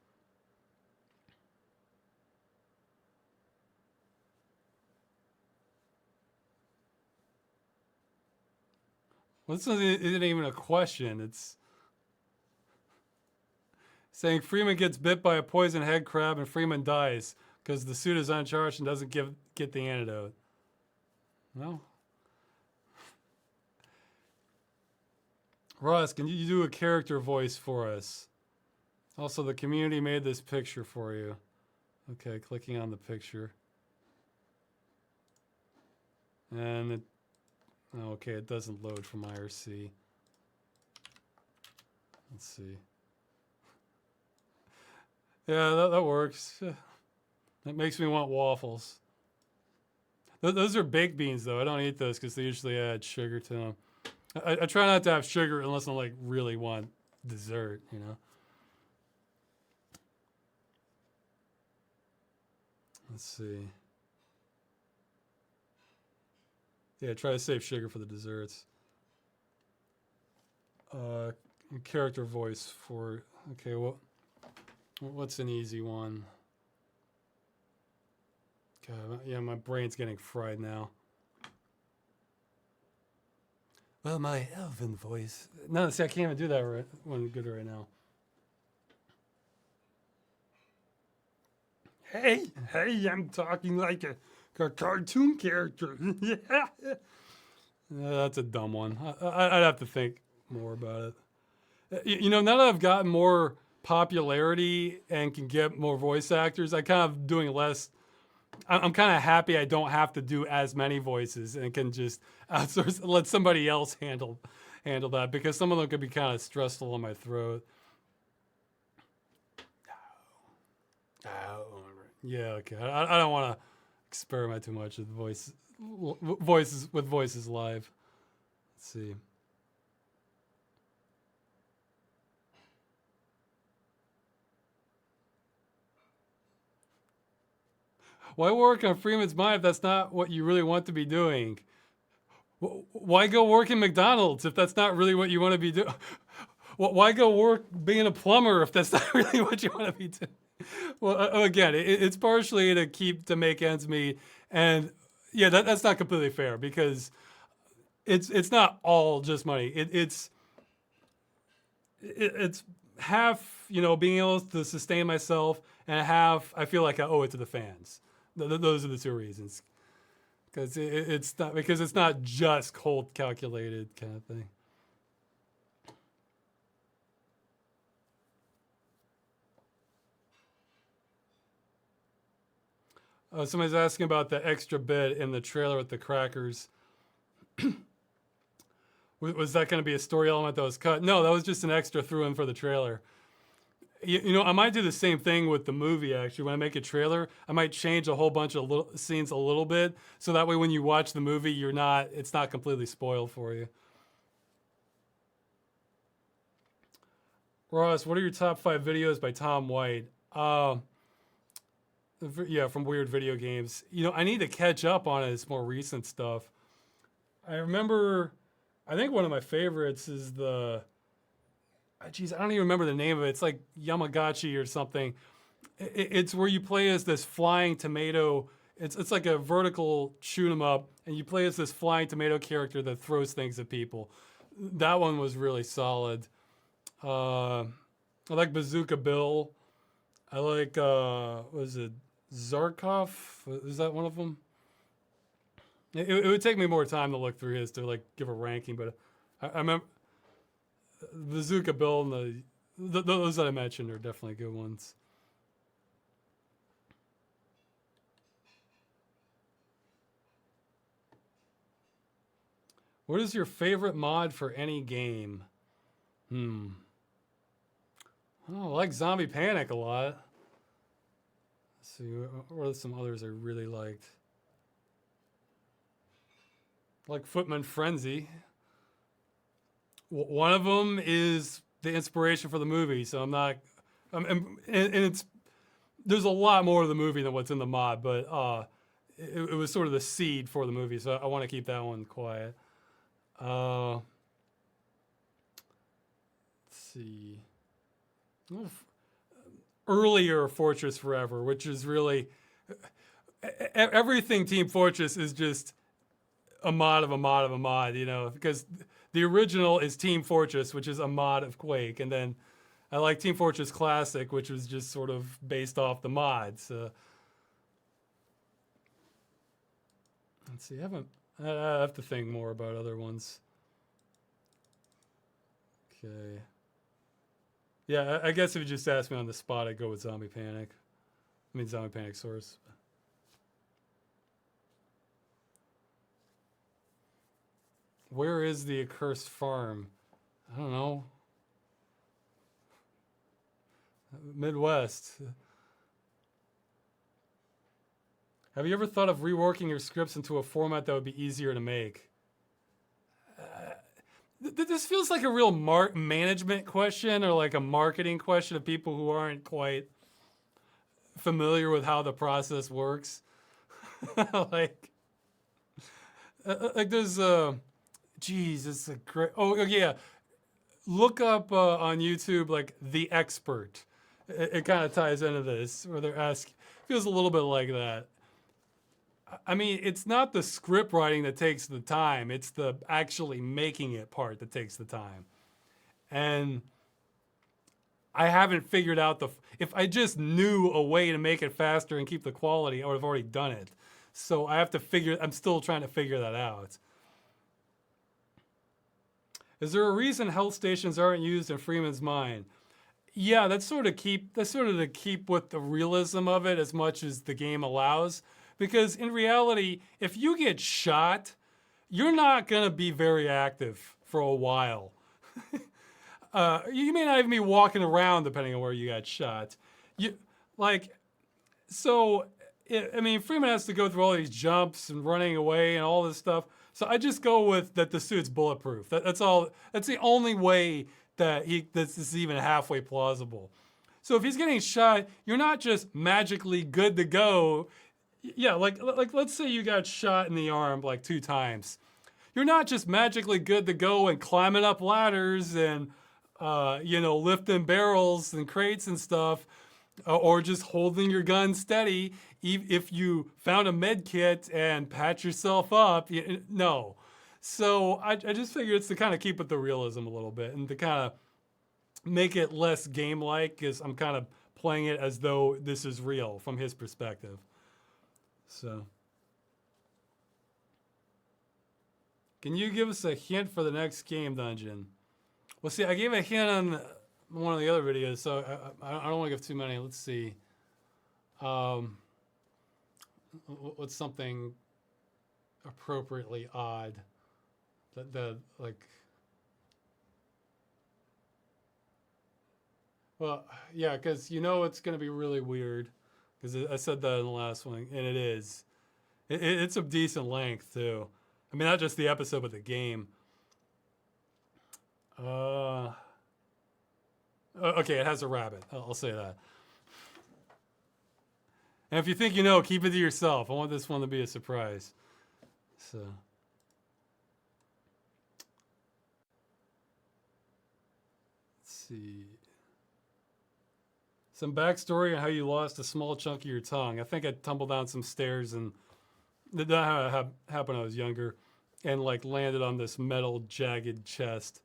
Well, this isn't even a question. It's saying Freeman gets bit by a poison head crab and Freeman dies because the suit is uncharged and doesn't get the antidote. No. Ross, can you do a character voice for us? Also, the community made this picture for you. Okay, clicking on the picture. And it, okay, it doesn't load from IRC. Let's see. Yeah, that works. That makes me want waffles. Those are baked beans, though. I don't eat those because they usually add sugar to them. I try not to have sugar unless I like really want dessert, you know. Let's see. Yeah, try to save sugar for the desserts. Character voice for, okay, well, what's an easy one? God, yeah, my brain's getting fried now. Well, my elven voice. No, see, I can't even do that one good right now. hey, I'm talking like a cartoon character. Yeah. That's a dumb one. I'd have to think more about it. Now that I've gotten more popularity and can get more voice actors, I kind of doing less. I'm kind of happy I don't have to do as many voices and can just outsource, let somebody else handle that, because some of them could be kind of stressful on my throat. Yeah, okay. I don't want to experiment too much with voices live. Let's see. Why work on Freeman's mind if that's not what you really want to be doing? Why go work in McDonald's if that's not really what you want to be doing? Why go work being a plumber if that's not really what you want to be doing? Well, again, it's partially to make ends meet, and yeah, that's not completely fair, because it's not all just money. It's half, being able to sustain myself, and half I feel like I owe it to the fans. Those are the two reasons. Because it's not just cold calculated kind of thing. Somebody's asking about the extra bit in the trailer with the crackers. Was that going to be a story element that was cut? No, that was just an extra threw in for the trailer. I might do the same thing with the movie, actually. When I make a trailer, I might change a whole bunch of scenes a little bit, so that way when you watch the movie, it's not completely spoiled for you. Ross, what are your top 5 videos by Tom White? Yeah, from Weird Video Games. I need to catch up on his more recent stuff. I think one of my favorites is geez, I don't even remember the name of it. It's like Yamagachi or something. It's where you play as this flying tomato. It's like a vertical shoot 'em up, and you play as this flying tomato character that throws things at people. That one was really solid. I like Bazooka Bill. I like what is it, Zarkov? Is that one of them? It would take me more time to look through his to give a ranking, but I remember Bazooka Bill and those that I mentioned are definitely good ones. What is your favorite mod for any game? Oh, I like Zombie Panic a lot. Let's see, what are some others I really liked? I like Footman Frenzy. One of them is the inspiration for the movie, so I'm not. And there's a lot more of the movie than what's in the mod, but it was sort of the seed for the movie, so I want to keep that one quiet. Let's see. Earlier Fortress Forever, which is really everything Team Fortress is just a mod of a mod of a mod, because the original is Team Fortress, which is a mod of Quake, and then I like Team Fortress Classic, which was just sort of based off the mods. Let's see, I have to think more about other ones. Okay. Yeah, I guess if you just asked me on the spot, I'd go with Zombie Panic. I mean, Zombie Panic Source. Where is the Accursed farm? I don't know. Midwest. Have you ever thought of reworking your scripts into a format that would be easier to make? This feels like a real management question, or like a marketing question of people who aren't quite familiar with how the process works. like there's geez, it's a great. Oh yeah, look up on YouTube like The Expert. It kind of ties into this, where they're asking. Feels a little bit like that. I mean, it's not the script writing that takes the time. It's the actually making it part that takes the time. And I haven't figured out if I just knew a way to make it faster and keep the quality, I would have already done it. So I have to I'm still trying to figure that out. Is there a reason health stations aren't used in Freeman's Mind? Yeah, that's sort of to keep with the realism of it as much as the game allows. Because in reality, if you get shot, you're not gonna be very active for a while. You may not even be walking around depending on where you got shot. You like so. I mean, Freeman has to go through all these jumps and running away and all this stuff. So I just go with that the suit's bulletproof. That's all. That's the only way that this is even halfway plausible. So if he's getting shot, you're not just magically good to go. Yeah, like let's say you got shot in the arm like 2 times. You're not just magically good to go and climbing up ladders and lifting barrels and crates and stuff, or just holding your gun steady. If you found a med kit and patch yourself up, no. So I just figured it's to kind of keep with the realism a little bit and to kind of make it less game-like, because I'm kind of playing it as though this is real from his perspective. So, can you give us a hint for the next game dungeon? Well, see, I gave a hint on one of the other videos, so I don't want to give too many. Let's see. What's something appropriately odd? Well, yeah, because it's going to be really weird. Because I said that in the last one, and it is. It's a decent length, too. I mean, not just the episode, but the game. Okay, it has a rabbit. I'll say that. And if you think you know, keep it to yourself. I want this one to be a surprise. So. Let's see. Some backstory on how you lost a small chunk of your tongue. I think I tumbled down some stairs, and that happened when I was younger, and landed on this metal jagged chest.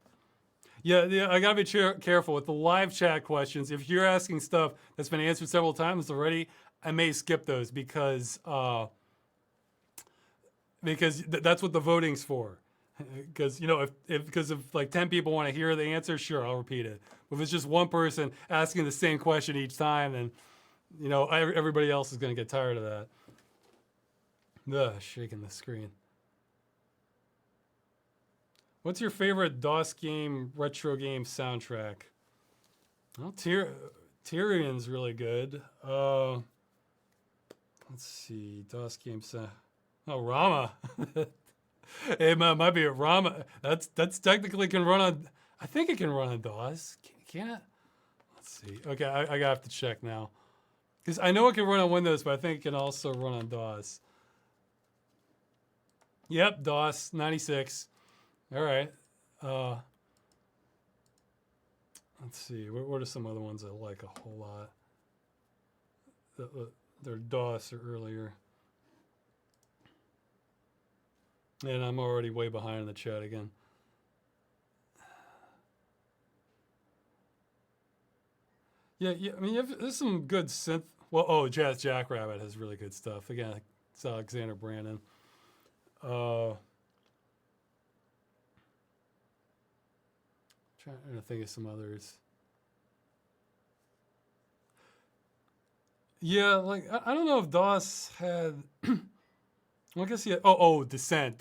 Yeah, I gotta be careful with the live chat questions. If you're asking stuff that's been answered several times already, I may skip those because that's what the voting's for. Because if 10 people want to hear the answer, sure, I'll repeat it. But if it's just one person asking the same question each time, then everybody else is gonna get tired of that. Ugh, shaking the screen. What's your favorite DOS game, retro game soundtrack? Well, Tyrion's really good. Let's see, DOS game sound. Oh, Rama. It might be a Rama. That's technically can run on. I think it can run on DOS. Can it? Let's see. Okay, I have to check now, because I know it can run on Windows, but I think it can also run on DOS. Yep, DOS 96. All right. Let's see. What are some other ones I like a whole lot? They're DOS or earlier. And I'm already way behind in the chat again. Yeah. I mean, there's some good synth. Well, Jazz Jackrabbit has really good stuff. Again, it's Alexander Brandon. Trying to think of some others. Yeah, I don't know if DOS had. Well, I guess yeah. Descent.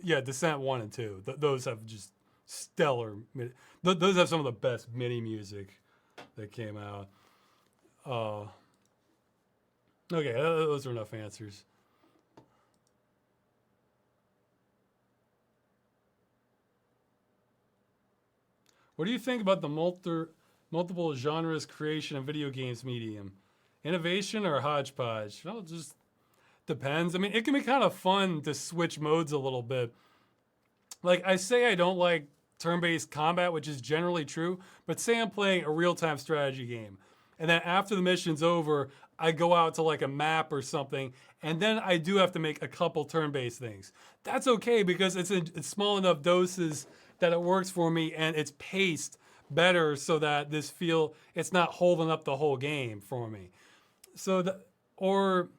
Yeah, Descent 1 and 2. Those have just stellar. Those have some of the best MIDI music that came out. Okay, those are enough answers. What do you think about the multiple genres creation of video games medium? Innovation or hodgepodge? Well, it just depends. I mean, it can be kind of fun to switch modes a little bit. Like, I say I don't like turn-based combat, which is generally true, but say I'm playing a real-time strategy game, and then after the mission's over, I go out to a map or something, and then I do have to make a couple turn-based things. That's okay, because it's small enough doses that it works for me, and it's paced better so that it's not holding up the whole game for me. So or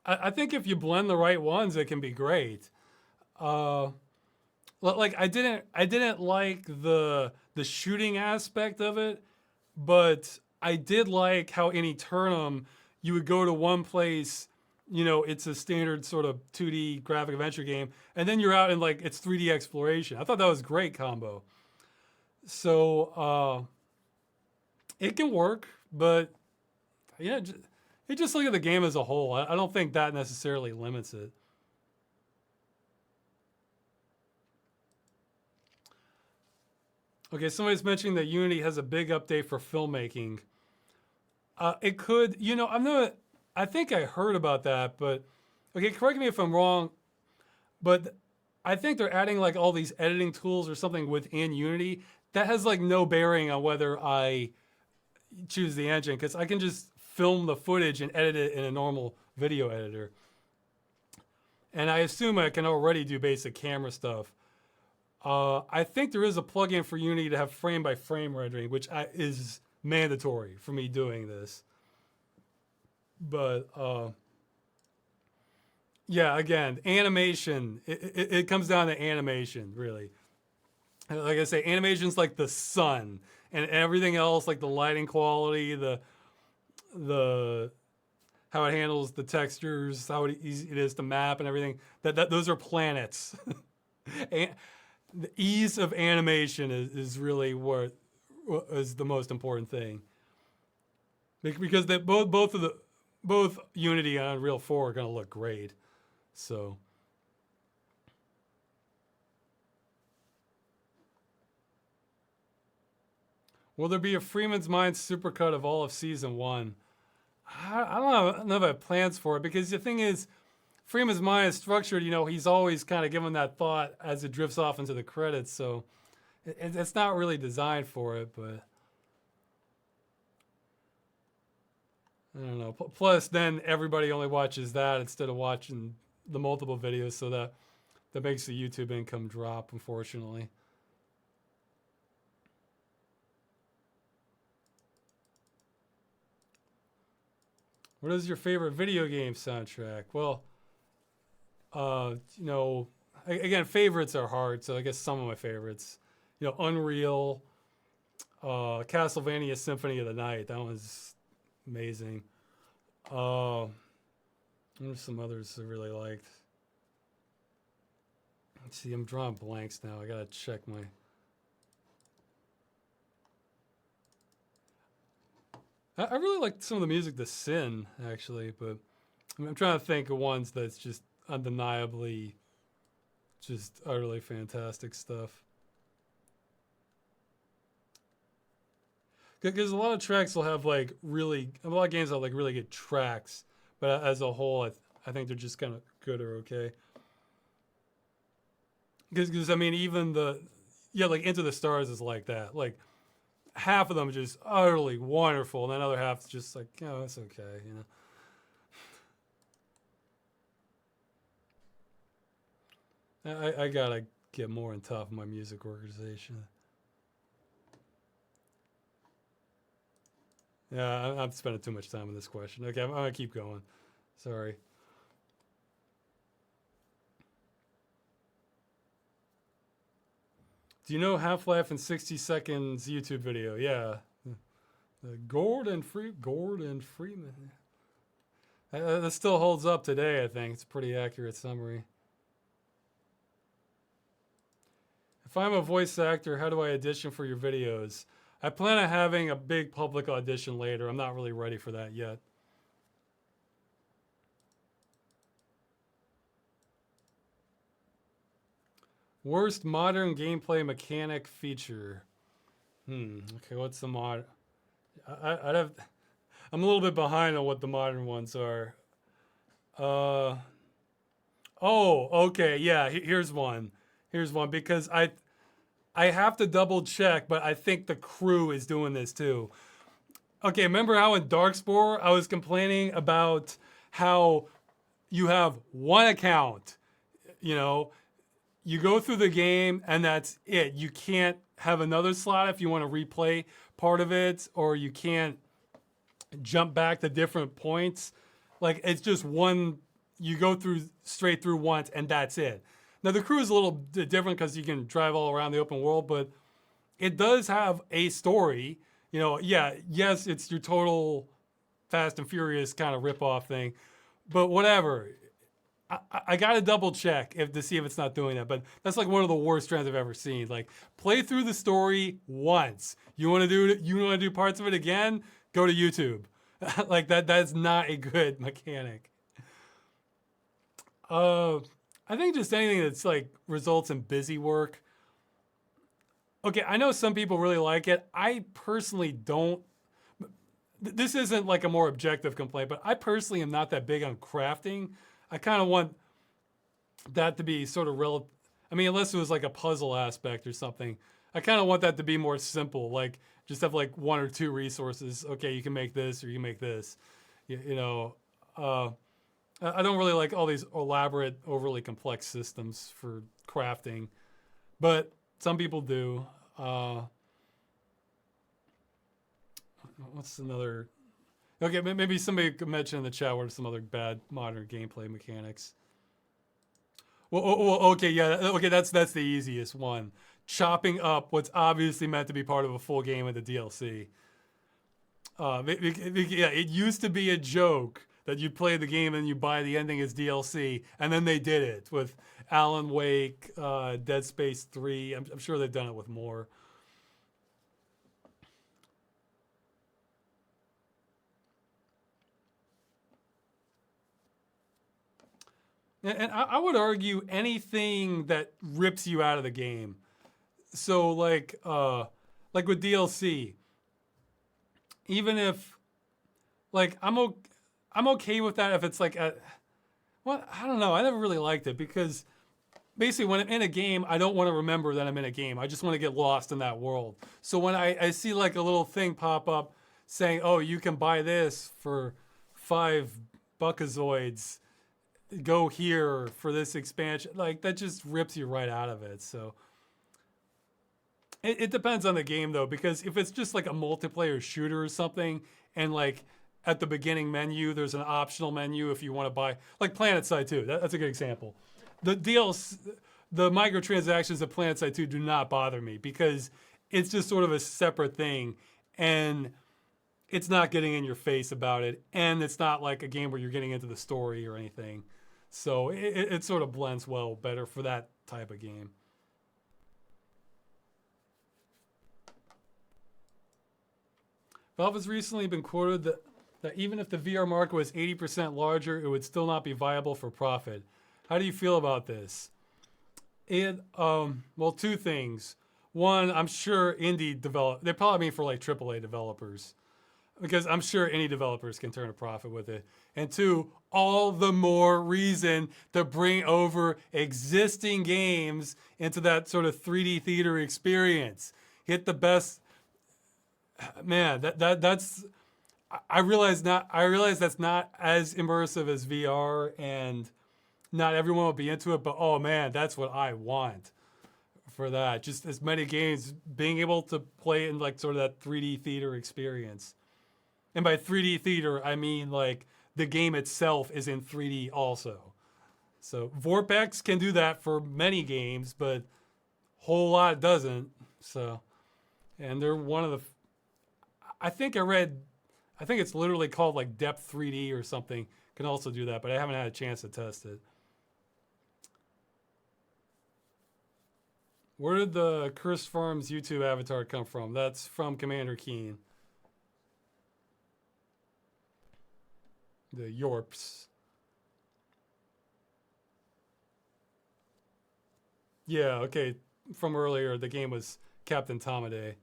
I think if you blend the right ones, it can be great. Uh, like I didn't like the shooting aspect of it, but I did like how in Eternum you would go to one place, it's a standard sort of 2D graphic adventure game, and then you're out in like it's 3D exploration. I thought that was a great combo. So it can work, but yeah, you just look at the game as a whole. I don't think that necessarily limits it. Okay, somebody's mentioning that Unity has a big update for filmmaking. It could, I'm not. I think I heard about that, but okay, correct me if I'm wrong. But I think they're adding like all these editing tools or something within Unity that has like no bearing on whether I choose the engine because I can just film the footage and edit it in a normal video editor. And I assume I can already do basic camera stuff. I think there is a plugin for Unity to have frame by frame rendering, which is mandatory for me doing this. But yeah, again, animation. It comes down to animation, really. Like I say, animation's like the sun, and everything else, like the lighting quality, the how it handles the textures, how easy it is to map, and everything. That those are planets. And the ease of animation is really what is the most important thing. Because both Unity and Unreal 4 are going to look great. So will there be a Freeman's Mind supercut of all of season 1? I don't know if I have plans for it because the thing is, Freeman's Mind is structured, he's always kind of given that thought as it drifts off into the credits, so it's not really designed for it, but I don't know. Plus, then everybody only watches that instead of watching the multiple videos, so that makes the YouTube income drop, unfortunately. What is your favorite video game soundtrack? Well, again, favorites are hard, so I guess some of my favorites, Unreal, Castlevania Symphony of the Night, that was amazing. There's some others I really liked. Let's see, I'm drawing blanks now. I gotta check my. I really like some of the music to Sin, actually, but I'm trying to think of ones that's just undeniably just utterly fantastic stuff. Because a lot of tracks will have like a lot of games have like really good tracks, but as a whole, I think they're just kind of good or okay. Because I mean, even like Into the Stars is like that. Like half of them are just utterly wonderful, and then other half is just like, it's okay, I gotta get more on top of my music organization. Yeah, I'm spending too much time on this question. Okay, I'm gonna keep going. Sorry. Do you know Half-Life in 60 Seconds YouTube video? Yeah. Gordon Freeman. That still holds up today, I think. It's a pretty accurate summary. If I'm a voice actor, how do I audition for your videos? I plan on having a big public audition later. I'm not really ready for that yet. Worst modern gameplay mechanic feature. Okay, what's the mod? I'm a little bit behind on what the modern ones are. Oh, okay, yeah. Here's one because I have to double check, but I think the crew is doing this too. Okay, remember how in Darkspore I was complaining about how you have one account, you go through the game and that's it. You can't have another slot if you want to replay part of it, or you can't jump back to different points. Like it's just one, you go through straight through once and that's it. Now the crew is a little different because you can drive all around the open world, but it does have a story. You know, yeah, yes, it's your total Fast and Furious kind of rip-off thing, but whatever. I gotta double check if to see if it's not doing that, but that's like one of the worst trends I've ever seen. Like, play through the story once. You want to do it? You want to do parts of it again? Go to YouTube. Like that. That's not a good mechanic. I think just anything that's like results in busy work. Okay, I know some people really like it. I personally don't. This isn't like a more objective complaint, but I personally am not that big on crafting. I kind of want that to be sort of relative. I mean, unless it was like a puzzle aspect or something, I kind of want that to be more simple. Like just have like one or two resources. Okay, you can make this or you can make this. You know, I don't really like all these elaborate, overly complex systems for crafting, but some people do. What's another? Okay, maybe somebody could mention in the chat what are some other bad modern gameplay mechanics. Well, okay, yeah, okay, that's the easiest one. Chopping up what's obviously meant to be part of a full game with the DLC. Yeah, it used to be a joke that you play the game and you buy the ending as DLC, and then they did it with Alan Wake, Dead Space 3. I'm sure they've done it with more. And I would argue anything that rips you out of the game. So like with DLC, even if like I'm okay with that if it's like well, I don't know. I never really liked it because basically when I'm in a game, I don't want to remember that I'm in a game. I just want to get lost in that world. So when I see like a little thing pop up saying, "Oh, you can buy this for 5 buckazoids. Go here for this expansion," like that just rips you right out of it. So it depends on the game though, because if it's just like a multiplayer shooter or something, and like at the beginning menu there's an optional menu if you want to buy, like PlanetSide 2. That's a good example. The DLC, the microtransactions of PlanetSide 2 do not bother me because it's just sort of a separate thing, and it's not getting in your face about it, and it's not like a game where you're getting into the story or anything. So it sort of blends well better for that type of game. Valve has recently been quoted that even if the VR market was 80% larger, it would still not be viable for profit. How do you feel about this? Well, two things. One, I'm sure they probably mean for like AAA developers, because I'm sure any developers can turn a profit with it. And two, all the more reason to bring over existing games into that sort of 3D theater experience. Hit the best. Man, that's. I realize that's not as immersive as VR, and not everyone will be into it. But oh man, that's what I want for that. Just as many games, being able to play in like sort of that 3D theater experience. And by 3D theater, I mean like the game itself is in 3D also. So Vorpex can do that for many games, but a whole lot doesn't. So, and they're one of the. I think it's literally called like Depth 3D or something. Can also do that, but I haven't had a chance to test it. Where did the Cursed Farms YouTube avatar come from? That's from Commander Keen. The Yorps. Yeah, okay. From earlier, the game was Captain Tomaday.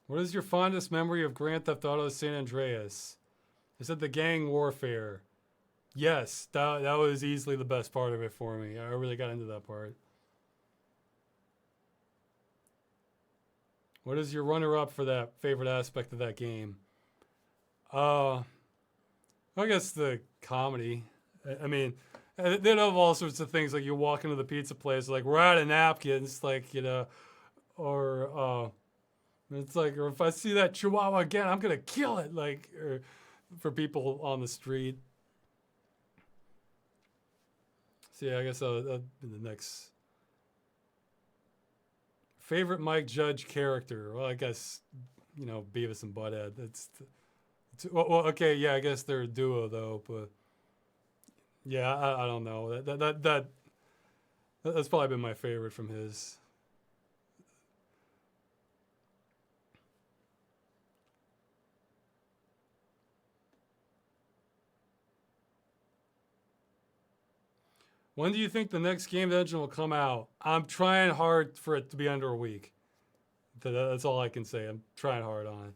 What is your fondest memory of Grand Theft Auto San Andreas? Is it the gang warfare? Yes, that was easily the best part of it for me. I really got into that part. What is your runner-up for that favorite aspect of that game? I guess the comedy. I mean, they'd have all sorts of things like you walk into the pizza place, like we're out of napkins, like or it's like, or if I see that Chihuahua again, I'm gonna kill it, like, or for people on the street. So yeah, I guess that'll be the next favorite Mike Judge character. Well, I guess Beavis and Butthead. Well, okay, yeah, I guess they're a duo though, but yeah, I don't know. That's probably been my favorite from his. When do you think the next game engine will come out? I'm trying hard for it to be under a week. That's all I can say. I'm trying hard on it.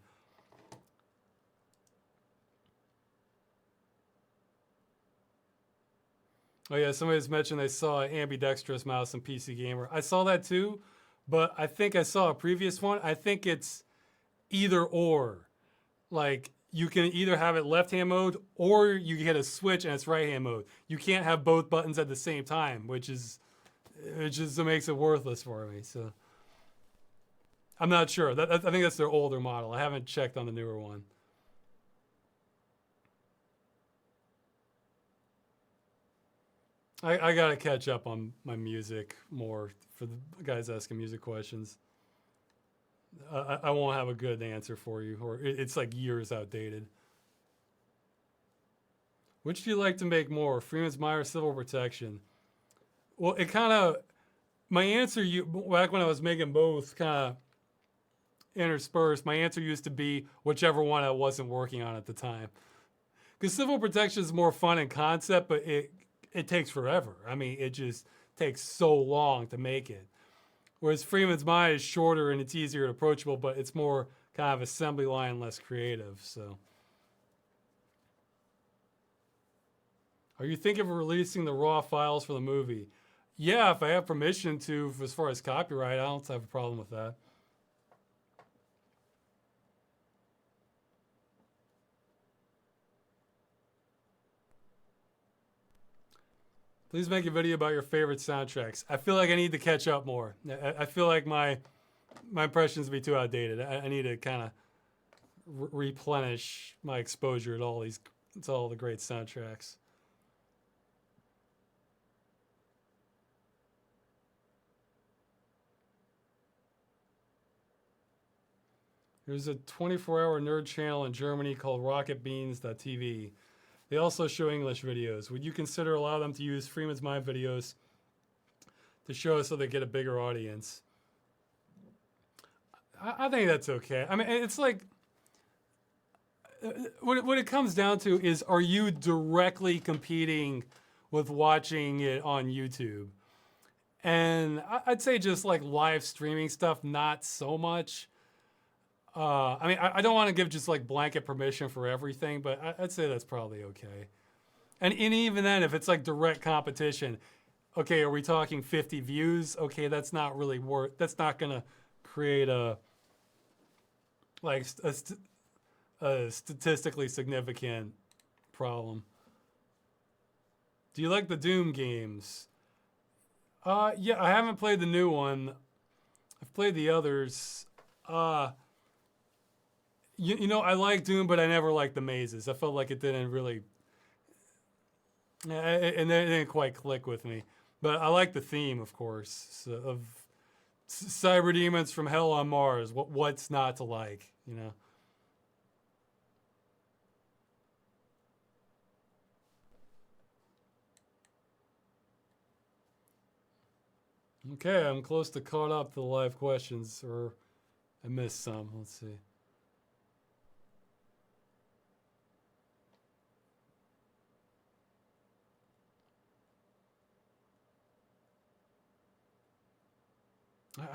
Oh yeah, somebody's mentioned they saw an ambidextrous mouse in PC Gamer. I saw that too, but I think I saw a previous one. I think it's either or. Like you can either have it left hand mode or you hit a switch and it's right hand mode. You can't have both buttons at the same time, which just makes it worthless for me. So I'm not sure. I think that's their older model. I haven't checked on the newer one. I gotta catch up on my music more for the guys asking music questions. I won't have a good answer for you, or it's like years outdated. Which do you like to make more, Freeman's Mine or Civil Protection? Well, it kind of my answer back when I was making both kind of interspersed. My answer used to be whichever one I wasn't working on at the time, because Civil Protection is more fun in concept, but it takes forever. I mean, it just takes so long to make it. Whereas Freeman's Mine is shorter and it's easier and approachable, but it's more kind of assembly line, less creative. So, are you thinking of releasing the raw files for the movie? Yeah, if I have permission to, as far as copyright, I don't have a problem with that. Please make a video about your favorite soundtracks. I feel like I need to catch up more. I feel like my impressions will be too outdated. I need to kind of replenish my exposure to all the great soundtracks. There's a 24-hour nerd channel in Germany called RocketBeans.tv. They also show English videos. Would you consider allow them to use Freeman's Mind videos to show so they get a bigger audience? I think that's okay. I mean, it's like what it comes down to is, are you directly competing with watching it on YouTube? And I'd say just like live streaming stuff, not so much. I mean, I don't want to give just like blanket permission for everything, but I'd say that's probably okay. And even then, if it's like direct competition, okay, are we talking 50 views? Okay, that's not really that's not going to create a statistically significant problem. Do you like the Doom games? Yeah, I haven't played the new one. I've played the others. I like Doom, but I never liked the mazes. I felt like it didn't really, and it didn't quite click with me. But I like the theme, of course, of cyber demons from hell on Mars. What's not to like, Okay, I'm close to caught up to the live questions, or I missed some. Let's see.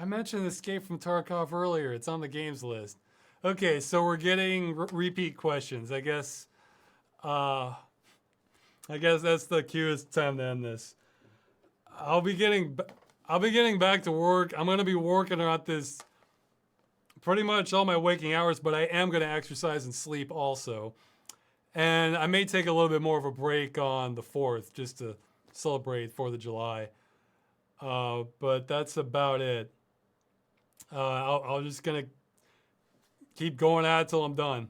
I mentioned Escape from Tarkov earlier. It's on the games list. Okay, so we're getting repeat questions. I guess that's the cutest time to end this. I'll be getting back to work. I'm gonna be working on this pretty much all my waking hours, but I am gonna exercise and sleep also. And I may take a little bit more of a break on the 4th just to celebrate 4th of July. But that's about it. I'm just going to keep going at it till I'm done.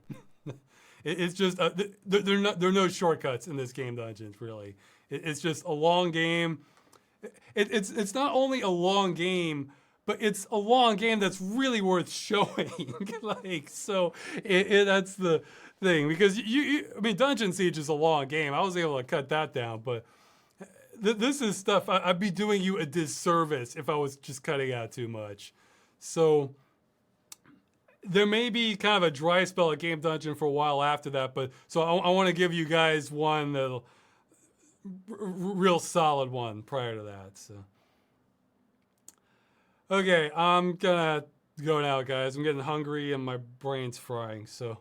It's just, there are no shortcuts in this game, Dungeons, really. It's just a long game. It's not only a long game, but it's a long game that's really worth showing. Like, so that's the thing, because I mean, Dungeon Siege is a long game. I was able to cut that down, but this is stuff I'd be doing you a disservice if I was just cutting out too much. So there may be kind of a dry spell at Game Dungeon for a while after that, but so I want to give you guys one that'll real solid one prior to that. So okay, I'm gonna go now, guys. I'm getting hungry and my brain's frying. So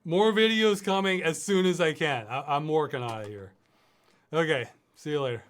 more videos coming as soon as I can. I'm working on it here. Okay, see you later.